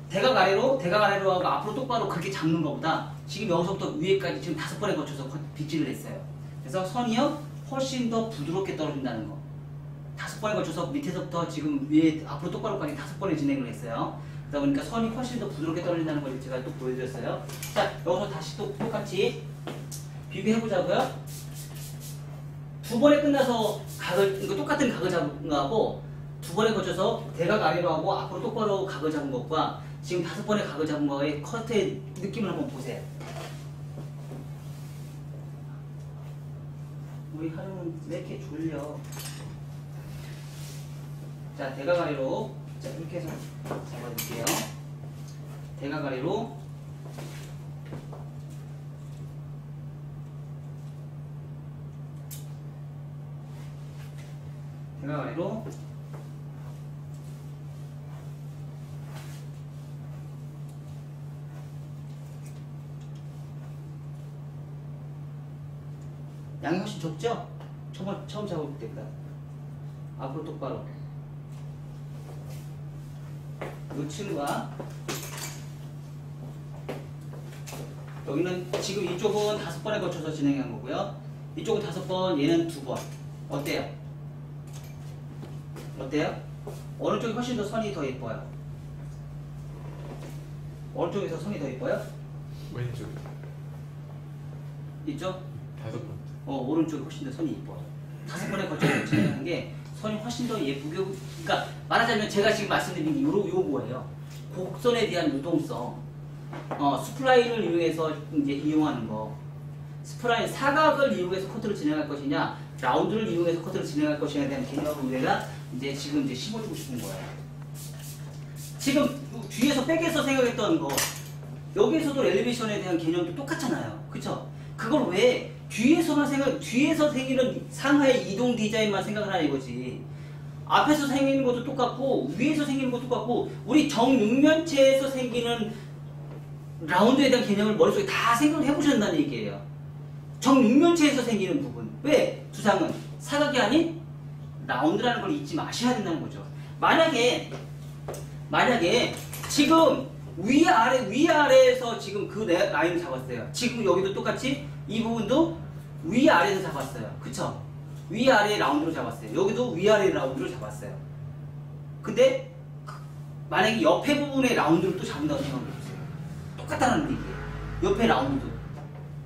대각 아래로 하고 앞으로 똑바로 그렇게 잡는 것보다 지금 여기서부터 위에까지 지금 5번에 거쳐서 빗질을 했어요. 그래서 선이요 훨씬 더 부드럽게 떨어진다는 거. 5번에 걸쳐서 밑에서부터 지금 위에 앞으로 똑바로까지 5번에 진행을 했어요. 그러다 보니까 선이 훨씬 더 부드럽게 떨어진다는 걸 제가 또 보여드렸어요. 자, 여기서 다시 또 똑같이 비교해보자고요. 2번에 끝나서 각을, 이거 똑같은 각을 잡은 거하고 2번에 걸쳐서 대각 아래로 하고 앞으로 똑바로 각을 잡은 것과 지금 5번에 각을 잡은 거의 커트의 느낌을 한번 보세요. 우리 하루는 왜 이렇게 졸려? 자, 대각 아래로, 자, 이렇게 해서 잡아줄게요. 대각 아래로. 대각 아래로. 양이 훨씬 적죠? 처음 잡을 때보다. 앞으로 똑바로. 이 친구가 여기는 지금 이쪽은 5번에 걸쳐서 진행한 거고요. 이쪽은 5번, 얘는 2번. 어때요? 어때요? 어느 쪽이 훨씬 더 선이 더 예뻐요? 어느 쪽에서 선이 더 예뻐요? 왼쪽. 이쪽? 5번. 오른쪽이 훨씬 더 선이 예뻐요. 5번에 걸쳐서 진행한 게 선이 훨씬 더 예쁘게, 그러니까 말하자면 제가 지금 말씀드린 요거예요. 곡선에 대한 유동성, 스플라인을 이용해서 이제 이용하는 거, 스플라인 사각을 이용해서 커트를 진행할 것이냐, 라운드를 이용해서 커트를 진행할 것이냐에 대한 개념을 우리가 이제 지금 이제 심어주고 싶은 거예요. 지금 뒤에서 백에서 생각했던 거, 여기에서도 엘리베이션에 대한 개념도 똑같잖아요. 그쵸? 그걸 왜 뒤에서 생기는 상하의 이동 디자인만 생각을 하냐 이거지. 앞에서 생기는 것도 똑같고 위에서 생기는 것도 똑같고 우리 정육면체에서 생기는 라운드에 대한 개념을 머릿속에 다 생각을 해보셨다는 얘기예요. 정육면체에서 생기는 부분. 왜? 두상은 사각이 아닌 라운드라는 걸 잊지 마셔야 된다는 거죠. 만약에 지금 위아래에서 지금 그 라인을 잡았어요. 지금 여기도 똑같이 이 부분도 위아래에서 잡았어요. 그쵸? 위아래 라운드로 잡았어요. 여기도 위아래 라운드로 잡았어요. 근데 만약에 옆에 부분의 라운드를 또 잡는다고 생각해보세요. 똑같다는 얘기예요. 옆에 라운드.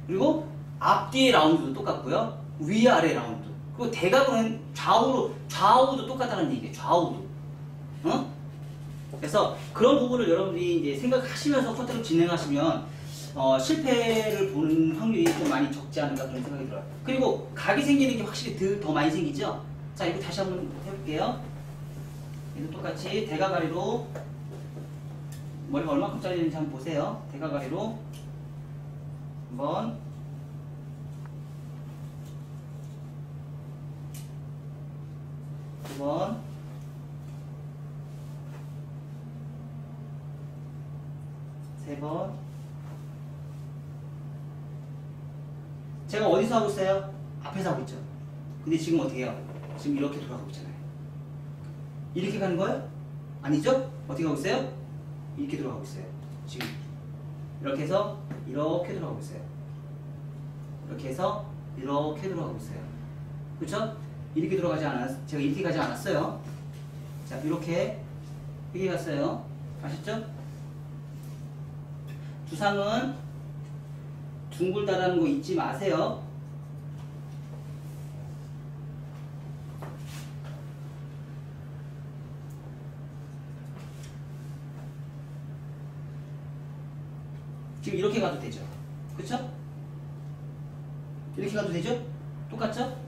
그리고 앞뒤의 라운드도 똑같고요. 위아래 라운드. 그리고 대각은 좌우도 똑같다는 얘기예요. 좌우도. 그래서 그런 부분을 여러분들이 이제 생각하시면서 커트를 진행하시면 실패를 보는 확률이 좀 많이 적지 않을까 그런 생각이 들어요. 그리고 각이 생기는 게 확실히 더 많이 생기죠? 자, 이거 다시 한번 해볼게요. 얘도 똑같이 대각아리로 머리가 얼마큼 잘리는지 한번 보세요. 대각아리로 한번 두 번 세 번. 제가 어디서 하고 있어요? 앞에서 하고 있죠. 근데 지금 어떻게 해요? 지금 이렇게 돌아가고 있잖아요. 이렇게 가는 거예요? 아니죠? 어떻게 하고 있어요? 이렇게 돌아가고 있어요. 지금 이렇게 해서 이렇게 돌아가고 있어요. 이렇게 해서 이렇게 돌아가고 있어요. 그렇죠? 이렇게 돌아가지 않았, 제가 이렇게 가지 않았어요. 자, 이렇게 갔어요. 아셨죠? 두상은 둥글다라는 거 잊지 마세요. 지금 이렇게 가도 되죠. 그쵸? 이렇게 가도 되죠? 똑같죠?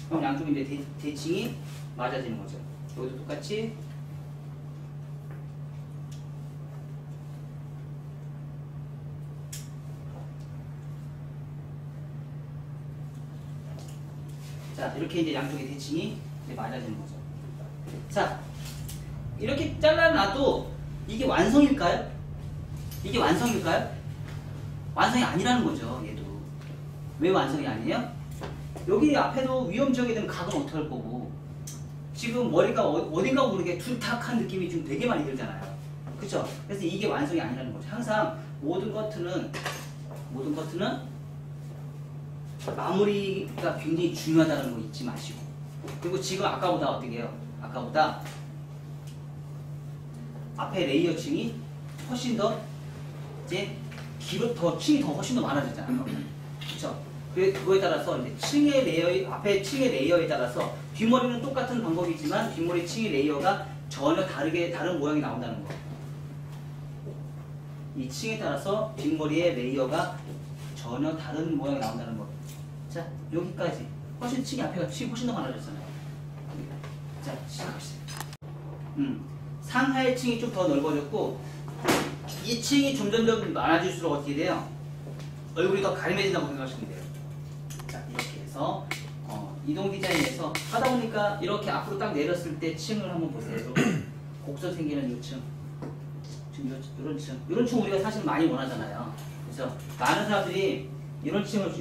그럼 양쪽 이제 대칭이 맞아지는 거죠. 여기도 똑같이 자, 이렇게 이제 양쪽의 대칭이 이제 맞아지는 거죠. 자, 이렇게 잘라놔도 이게 완성일까요? 이게 완성일까요? 완성이 아니라는 거죠, 얘도. 왜 완성이 아니에요? 여기 앞에도 위험 지역에 대한 각은 어떻게 할 거고, 지금 머리가 어딘가 모르게 둔탁한 느낌이 좀 되게 많이 들잖아요. 그쵸? 그래서 이게 완성이 아니라는 거죠. 항상 모든 커트는 모든 커트는 마무리가 굉장히 중요하다는 거 잊지 마시고. 그리고 지금 아까보다 어떻게 해요? 아까보다 앞에 레이어 층이 훨씬 더 이제 층이 더 훨씬 더 많아졌잖아요. 그렇죠? 그거에 따라서 이제 층의 레이어, 앞에 층의 레이어에 따라서 뒷머리는 똑같은 방법이지만 뒷머리 층의 레이어가 전혀 다른 모양이 나온다는 거. 이 층에 따라서 뒷머리의 레이어가 전혀 다른 모양이 나온다는 거. 자, 여기까지. 층이 앞에가 층이 훨씬 더 많아졌잖아요. 자, 시작합시다. 상하의 층이 좀 더 넓어졌고, 이 층이 점점 많아질수록 어떻게 돼요? 얼굴이 더 가림해진다고 생각하시면 돼요. 자, 이렇게 해서 이동 디자인에서 하다 보니까 이렇게 앞으로 딱 내렸을 때 층을 한번 보세요. 곡선 생기는 이 층. 지금 이런 층 우리가 사실 많이 원하잖아요. 그래서 많은 사람들이 이런 층을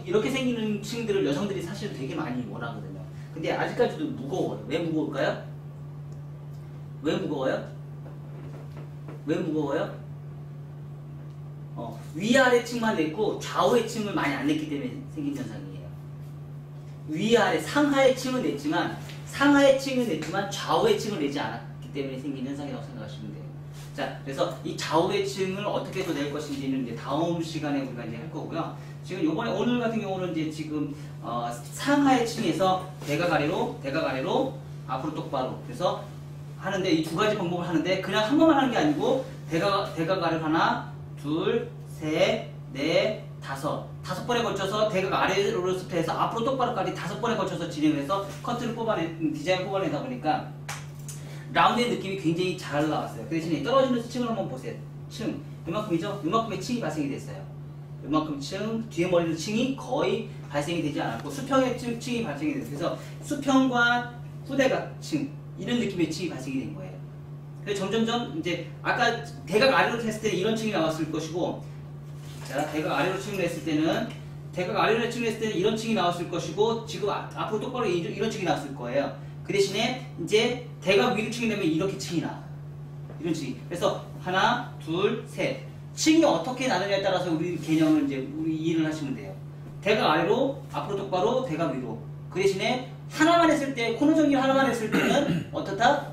이렇게 생기는 층들을 여성들이 사실 되게 많이 원하거든요. 근데 아직까지도 무거워요. 왜 무거울까요? 왜 무거워요? 왜 무거워요? 위아래 층만 냈고 좌우의 층을 많이 안 냈기 때문에 생긴 현상이에요. 위아래 상하의 층은 냈지만 좌우의 층을 내지 않았기 때문에 생긴 현상이라고 생각하시면 돼요. 자, 그래서 이 좌우의 층을 어떻게 더 낼 것인지는 이제 다음 시간에 우리가 이제 할 거고요. 지금 오늘 같은 경우는 이제 지금 상하의 층에서 대각 아래로 앞으로 똑바로 그래서 하는데 이 두 가지 방법을 하는데 그냥 한 번만 하는 게 아니고 대각 아래로 하나, 둘, 셋, 넷, 다섯 번에 걸쳐서 대각 아래로부터 해서 앞으로 똑바로까지 5번에 걸쳐서 진행을 해서 커트를 디자인을 뽑아내다 보니까 라운드의 느낌이 굉장히 잘 나왔어요. 그 대신에 떨어지는 층을 한번 보세요. 층 이만큼이죠? 이만큼의 층이 발생이 됐어요. 이만큼 층, 뒤에 머리는 층이 거의 발생이 되지 않았고 수평의 층이 발생이 됐어요. 그래서 수평과 후대각 층 이런 느낌의 층이 발생이 된 거예요. 그래서 점점점 이제 아까 대각 아래로 했을 때 이런 층이 나왔을 것이고, 자 대각 아래로 층을 했을 때는 이런 층이 나왔을 것이고, 지금 앞으로 똑바로 이런 층이 나왔을 거예요. 그 대신에 이제 대각 위로 층이 되면 이렇게 층이 나와. 이런 층이. 그래서 하나, 둘, 셋. 층이 어떻게 나느냐에 따라서 우리 개념을 이제 이해를 하시면 돼요. 대각 아래로, 앞으로 똑바로, 대각 위로. 그 대신에 하나만 했을 때, 코너 정리를 하나만 했을 때는 어떻다?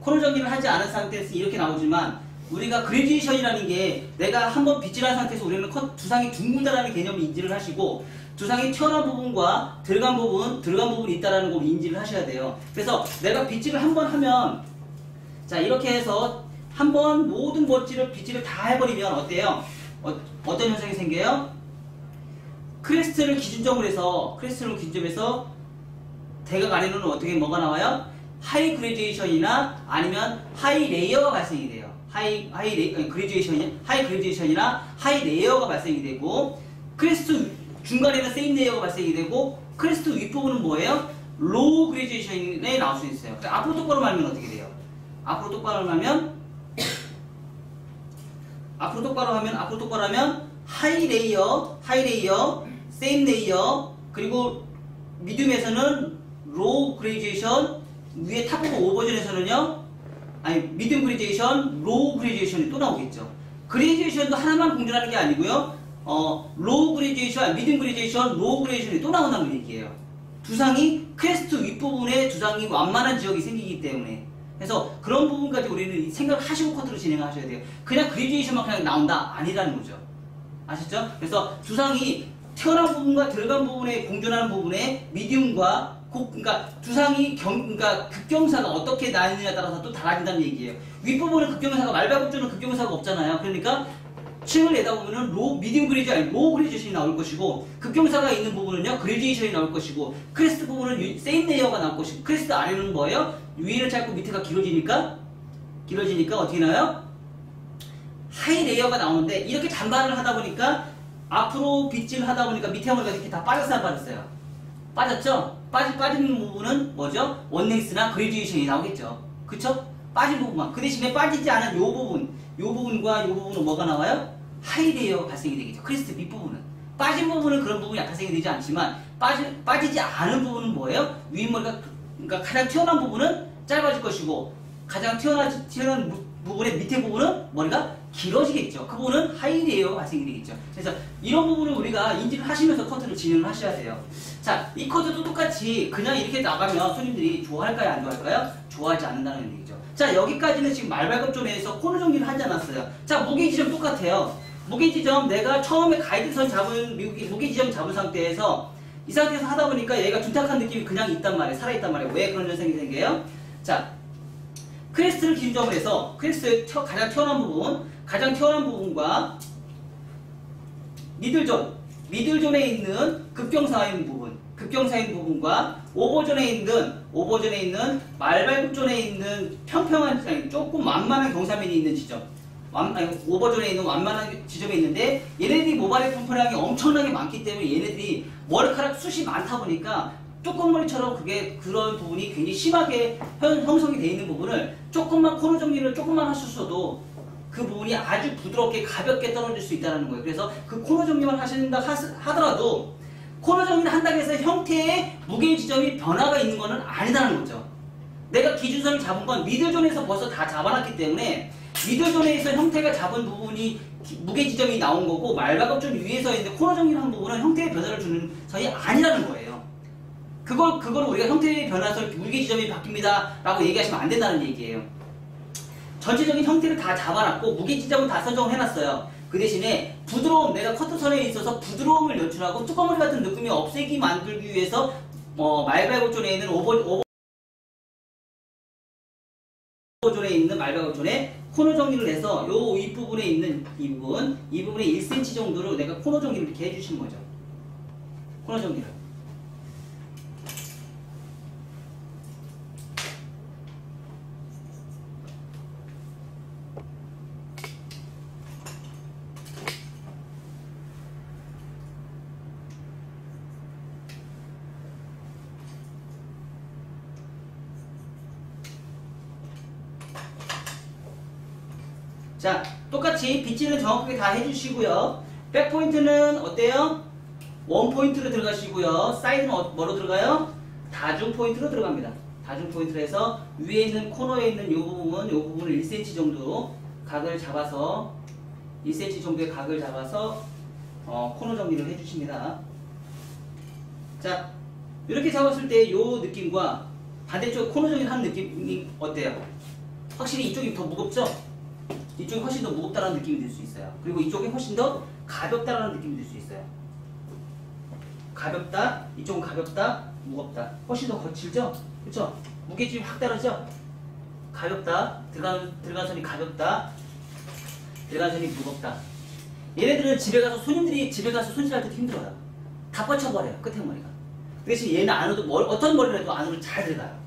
코너 정리를 하지 않은 상태에서 이렇게 나오지만 우리가 그레디에이션이라는 게 내가 한번 빗질한 상태에서 우리는 두상이 둥근다라는 개념을 인지를 하시고 두상이 튀어나온 부분과 들어간 부분이 있다는 걸 인지를 하셔야 돼요. 그래서 내가 빗질을 한 번 하면 자 이렇게 해서 한 번 모든 빗질을 다 해버리면 어때요? 어떤 현상이 생겨요? 크레스트를 기준점으로 해서 대각 아래로는 어떻게 뭐가 나와요? 하이 그레듀에이션이나 아니면 하이 레이어가 발생이 돼요. 하이 그레듀에이션이나 하이 레이어가 발생이 되고 크레스트 중간에는 세임 레이어가 발생이 되고 크레스트 윗부분은 뭐예요? 로우 그레듀에이션에 나올 수 있어요. 앞으로 똑바로 말면 어떻게 돼요? 앞으로 똑바로 하면 하이 레이어, 세임 레이어, 그리고 미디움에서는 로우 그레듀에이션, 위에 탑오브 오버전에서는요, 미디움 그레듀에이션, 로우 그레듀에이션이 또 나오겠죠. 그레듀에이션도 하나만 공존하는 게 아니고요, 로우 그레듀에이션, 미디움 그레듀에이션, 로우 그레듀에이션이 또 나온다는 얘기예요. 두상이 크레스트 윗부분에 두상이 완만한 지역이 생기기 때문에. 그래서 그런 부분까지 우리는 생각을 하시고 커트를 진행하셔야 돼요. 그냥 그레듀에이션만 그냥 나온다? 아니라는 거죠. 아셨죠? 그래서 두상이 튀어나온 부분과 들어간 부분에 공존하는 부분에 미디움과 그러니까 두상이 급경사가 어떻게 나뉘느냐에 따라서 또 달라진다는 얘기예요. 윗부분은 급경사가 말발굽조는 급경사가 없잖아요. 그러니까 층을 내다 보면은 미디움 그레듀에이션, 로우 그레듀에이션이 나올 것이고 급경사가 있는 부분은요 그레듀에이션이 나올 것이고 크레스트 부분은 세임 레이어가 나올 것이고 크레스트 아래는 뭐예요? 위를 짧고 밑에가 길어지니까 어떻게 나와요? 하이 레이어가 나오는데 이렇게 단발을 하다 보니까 앞으로 빗질을 하다 보니까 밑에 머리가 이렇게 다 빠졌어요, 안 빠졌어요? 빠졌죠? 빠지는 부분은 뭐죠? 원넥스나 그레듀에이션이 나오겠죠. 그쵸? 빠진 부분만. 그 대신에 빠지지 않은 요 부분과 요 부분은 뭐가 나와요? 하이 레이어가 발생이 되겠죠. 크레스트 밑부분은. 빠진 부분은 그런 부분이 발생이 되지 않지만 빠지지 않은 부분은 뭐예요? 윗머리가 그러니까 가장 튀어나온 부분은 짧아질 것이고 가장 튀어나온 부분의 밑에 부분은 머리가 길어지겠죠. 그 부분은 하이리에어 발생이 되겠죠. 그래서 이런 부분을 우리가 인지를 하시면서 커트를 진행을 하셔야 돼요. 자, 이 커트도 똑같이 그냥 이렇게 나가면 손님들이 좋아할까요? 안 좋아할까요? 좋아하지 않는다는 얘기죠. 자, 여기까지는 지금 말발굽존에서 코너 정리를 하지 않았어요. 자, 무게 지점 똑같아요. 무게 지점 내가 처음에 가이드선 잡은 무게 지점 잡은 상태에서 이 상태에서 하다 보니까 얘가 둔탁한 느낌이 그냥 있단 말이에요. 살아있단 말이에요. 왜 그런 현상이 생겨요? 자, 크레스트를 기준점으로 해서 크레스트의 가장 튀어나온 부분과 미들존에 있는 급경사인 부분과 오버존에 있는 말발굽존에 있는 평평한, 아니, 조금 완만한 경사면이 있는 지점, 오버존에 있는 완만한 지점에 있는데 얘네들이 모발의 분포량이 엄청나게 많기 때문에 얘네들이 머리카락 숱이 많다 보니까 쪼꼬머리처럼 그런 부분이 굉장히 심하게 형성이 되어 있는 부분을 조금만 코너 정리를 조금만 하셨어도 그 부분이 아주 부드럽게 가볍게 떨어질 수 있다는 거예요. 그래서 그 코너 정리만 하신다 하더라도 코너 정리를 한다고 해서 형태의 무게 지점이 변화가 있는 것은 아니다는 거죠. 내가 기준선을 잡은 건 미들존에서 벌써 다 잡아놨기 때문에 미들존에서 형태가 잡은 부분이 무게 지점이 나온 거고 말발굽존 위에서 있는데 코너 정리를 한 부분은 형태의 변화를 주는 선이 아니라는 거예요. 그걸 우리가 형태의 변화에서 무게 지점이 바뀝니다 라고 얘기하시면 안 된다는 얘기예요. 전체적인 형태를 다 잡아놨고 무게 지점은 다 선정을 해놨어요. 그 대신에 부드러움, 내가 커트선에 있어서 부드러움을 연출하고 뚜껑머리 같은 느낌이 없애기 만들기 위해서 말발굽존에 있는 오버존에 있는 말발굽존에 코너 정리를 해서 요 윗부분에 있는 이 부분에 1cm 정도로 내가 코너 정리를 이렇게 해주시는 거죠. 코너 정리를. 자, 똑같이 빗질은 정확하게 다 해주시고요. 백포인트는 어때요? 원포인트로 들어가시고요. 사이드는 뭐로 들어가요? 다중 포인트로 들어갑니다. 다중 포인트로 해서 위에 있는 코너에 있는 이 부분을 1cm 정도 각을 잡아서 1cm 정도의 각을 잡아서 코너 정리를 해주십니다. 자, 이렇게 잡았을 때 이 느낌과 반대쪽 코너 정리를 하는 느낌이 어때요? 확실히 이쪽이 더 무겁죠? 이쪽이 훨씬 더 무겁다는 느낌이 들 수 있어요. 그리고 이쪽이 훨씬 더 가볍다라는 느낌이 들 수 있어요. 가볍다, 이쪽은 가볍다, 무겁다. 훨씬 더 거칠죠? 그렇죠? 무게집이 확 다르죠? 가볍다, 들어간 선이 가볍다, 들어간 선이 무겁다. 얘네들은 손님들이 집에 가서 손질할 때도 힘들어요. 다 뻗쳐버려요, 끝에 머리가. 그 대신 얘는 안으로도 어떤 머리를 해도 안으로 잘 들어가요.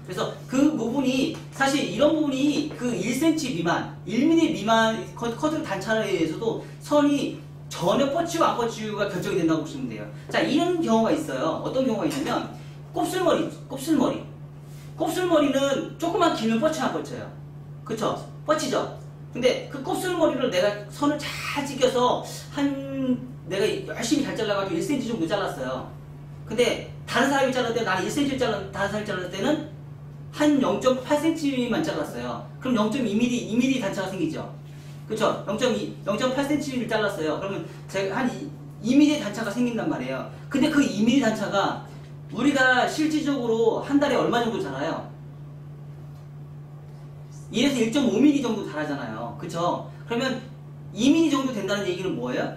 그래서 그 부분이 사실 이런 부분이 그 1cm 미만, 1mm 미만 커트 단차에 의해서도 선이 전혀 뻗치고 안 뻗치고가 결정이 된다고 보시면 돼요. 자, 이런 경우가 있어요. 어떤 경우가 있냐면 곱슬머리는 조금만 길면 뻗쳐요, 안 뻗쳐요? 그쵸? 뻗치죠? 근데 그 곱슬머리를 내가 선을 잘 찍어서 내가 열심히 잘 잘라가지고 1cm 정도 잘랐어요. 근데 다른 사람이 자를 때 나는 1cm 다른 사람이 자를 때는 한 0.8cm만 잘랐어요. 그럼 0.2mm 단차가 생기죠. 그쵸? 0.8cm를 잘랐어요. 그러면 제가 한 2mm 단차가 생긴단 말이에요. 근데 그 2mm 단차가 우리가 실질적으로 한 달에 얼마 정도 자라요? 1에서 1.5mm 정도 자라잖아요. 그쵸? 그러면 2mm 정도 된다는 얘기는 뭐예요?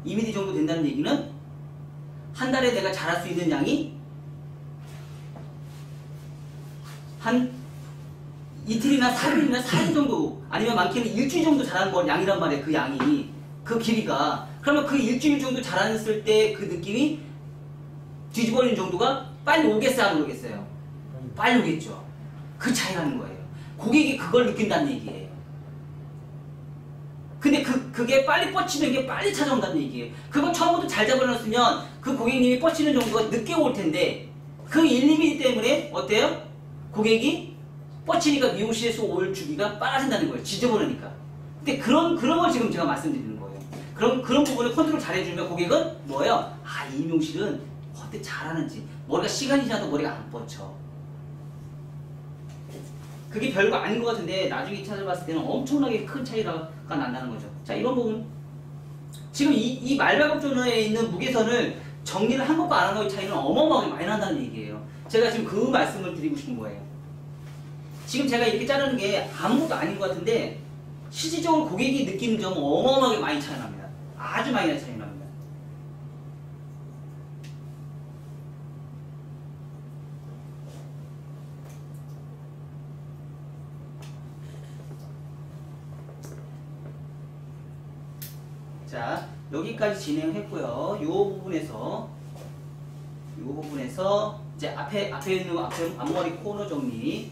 2mm 정도 된다는 얘기는 한 달에 내가 자랄 수 있는 양이 한 이틀이나 3일이나 4일 정도, 아니면 많게는 일주일 정도 자라는 건 양이란 말이에요. 그 양이, 그 길이가. 그러면 그 일주일 정도 자랐을 때 그 느낌이 뒤집어지는 정도가 빨리 오겠어요, 안 오겠어요? 빨리 오겠죠. 그 차이라는 거예요. 고객이 그걸 느낀다는 얘기예요. 근데 그게 빨리 뻗치는 게 빨리 찾아온다는 얘기예요. 그거 처음부터 잘 잡아놨으면 그 고객님이 뻗치는 정도가 늦게 올 텐데 그 1, 2mm 때문에 어때요? 고객이 뻗치니까 미용실에서 올 주기가 빨라진다는 거예요. 지저분하니까. 근데 그런 걸 지금 제가 말씀드리는 거예요. 그런 부분을 컨트롤 잘 해주면 고객은 뭐예요? 아, 이 미용실은 어때 잘하는지. 머리가 시간이 지나도 머리가 안 뻗쳐. 그게 별거 아닌 것 같은데 나중에 찾아봤을 때는 엄청나게 큰 차이가 난다는 거죠. 자, 이런 부분 지금 이 말발굽존에 있는 무게선을 정리를 한 것과 안 한 것의 차이는 어마어마하게 많이 난다는 얘기예요. 제가 지금 그 말씀을 드리고 싶은 거예요. 지금 제가 이렇게 자르는 게 아무것도 아닌 것 같은데 실질적으로 고객이 느끼는 점은 어마어마하게 많이 차이 납니다. 아주 많이 차이 납니다. 자, 여기까지 진행했고요. 이 부분에서 이제 앞에 있는 앞머리 코너 정리.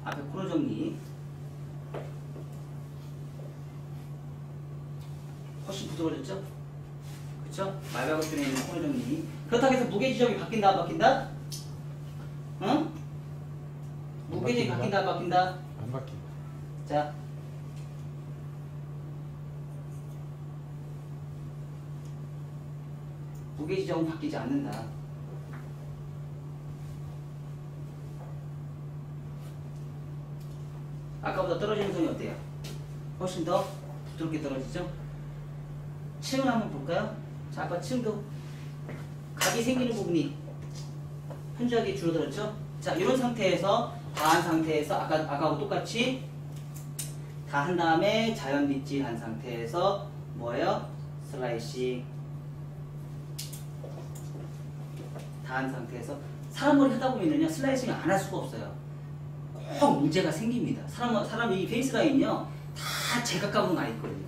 앞에 코너 정리. 훨씬 부드러워졌죠? 그쵸? 말발굽존에 있는 코너 정리. 그렇다고 해서 무게 지점이 바뀐다 안 바뀐다? 응? 무게 지점이 바뀐다 안 바뀐다? 안 바뀐다. 자, 무게 지점은 바뀌지 않는다. 아까보다 떨어지는 선이 어때요? 훨씬 더 부드럽게 떨어지죠? 층을 한번 볼까요? 자, 아까 층도 각이 생기는 부분이 현저하게 줄어들었죠? 자, 이런 상태에서 다 한 상태에서 아까하고 똑같이 다 한 다음에 자연 빗질 한 상태에서 뭐예요? 슬라이싱 다 한 상태에서 사람 머리 하다 보면요 슬라이싱을 안 할 수가 없어요. 꼭 문제가 생깁니다. 사람 이 페이스 라인이요 다 제각각으로 나 있거든요.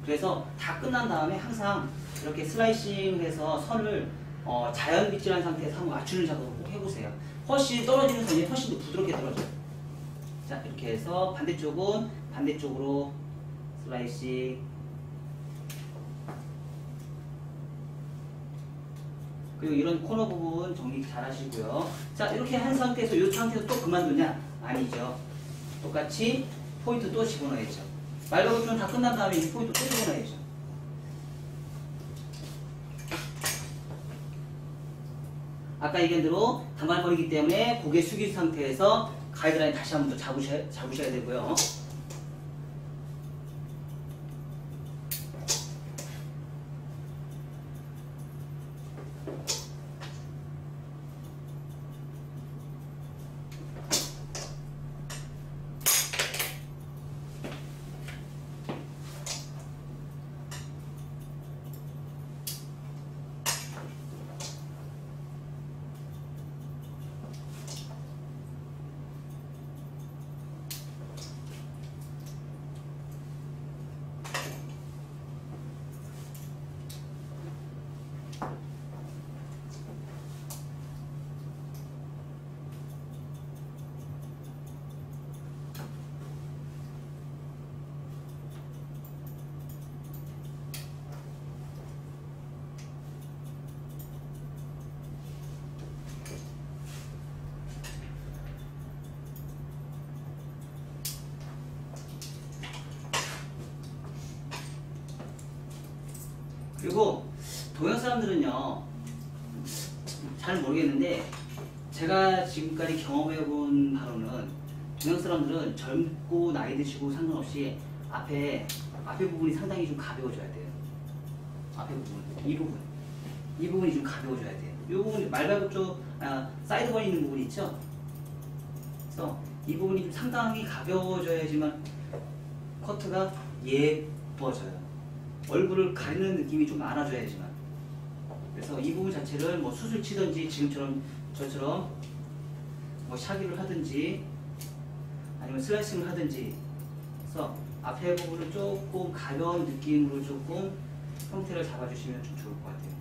그래서 다 끝난 다음에 항상 이렇게 슬라이싱해서 선을 자연 빗질한 상태에서 한번 맞추는 작업을 꼭 해보세요. 훨씬 떨어지는 선이 훨씬 더 부드럽게 떨어져요. 자, 이렇게 해서 반대쪽은 반대쪽으로 슬라이싱. 그리고 이런 코너 부분 정리 잘 하시고요. 자, 이렇게 한 상태에서 이 상태에서 또 그만두냐? 아니죠. 똑같이 포인트 또 집어넣어야죠. 말발굽존 다 끝난 다음에 이 포인트 또 집어넣어야죠. 아까 얘기한 대로 단발머리이기 때문에 고개 숙인 상태에서 가이드라인 다시 한번 더 잡으셔야 되고요. 그리고 동양 사람들은요 잘 모르겠는데 제가 지금까지 경험해본 바로는 동양 사람들은 젊고 나이 드시고 상관없이 앞에 부분이 상당히 좀 가벼워져야 돼요. 앞에 부분 이 부분이 좀 가벼워져야 돼요. 이 부분 말발굽존 사이드번 있는 부분 있죠. 그래서 이 부분이 좀 상당히 가벼워져야지만 커트가 예뻐져요. 얼굴을 가리는 느낌이 좀 많아져야지만. 그래서 이 부분 자체를 뭐 수술 치든지 지금처럼 저처럼 뭐 샤기를 하든지 아니면 슬라이싱을 하든지 해서 앞에 부분을 조금 가벼운 느낌으로 조금 형태를 잡아주시면 좀 좋을 것 같아요.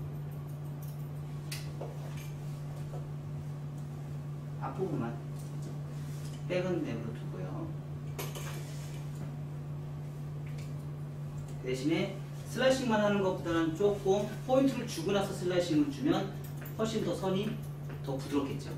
앞부분만 백은 내버려 두고요. 대신에 슬라이싱만 하는 것보다는 조금 포인트를 주고 나서 슬라이싱을 주면 훨씬 더 선이 더 부드럽겠죠.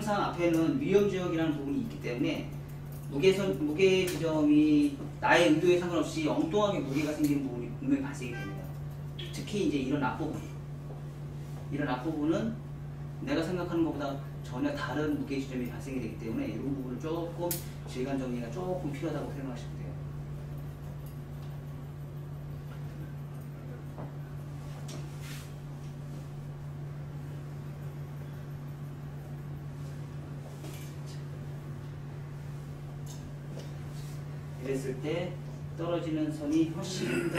항상 앞에는 위험 지역이라는 부분이 있기 때문에 무게 지점이 나의 의도에 상관없이 엉뚱하게 무게가 생기는 부분이 분명히 발생이 됩니다. 특히 이제 이런 앞부분은 내가 생각하는 것보다 전혀 다른 무게 지점이 발생이 되기 때문에 이런 부분을 조금 질감 정리가 조금 필요하다고 생각하시면 돼요. 이랬을 때 떨어지는 선이 훨씬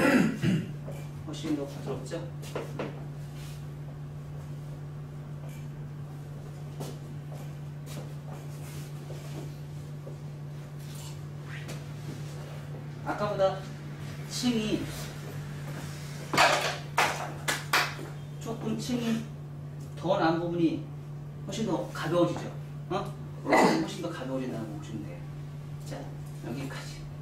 더 부드럽죠? 아까보다 층이 더 난 부분이 훨씬 더 가벼워지죠? 훨씬 더 가벼워진다고 보시면 돼요. 자, 여기까지.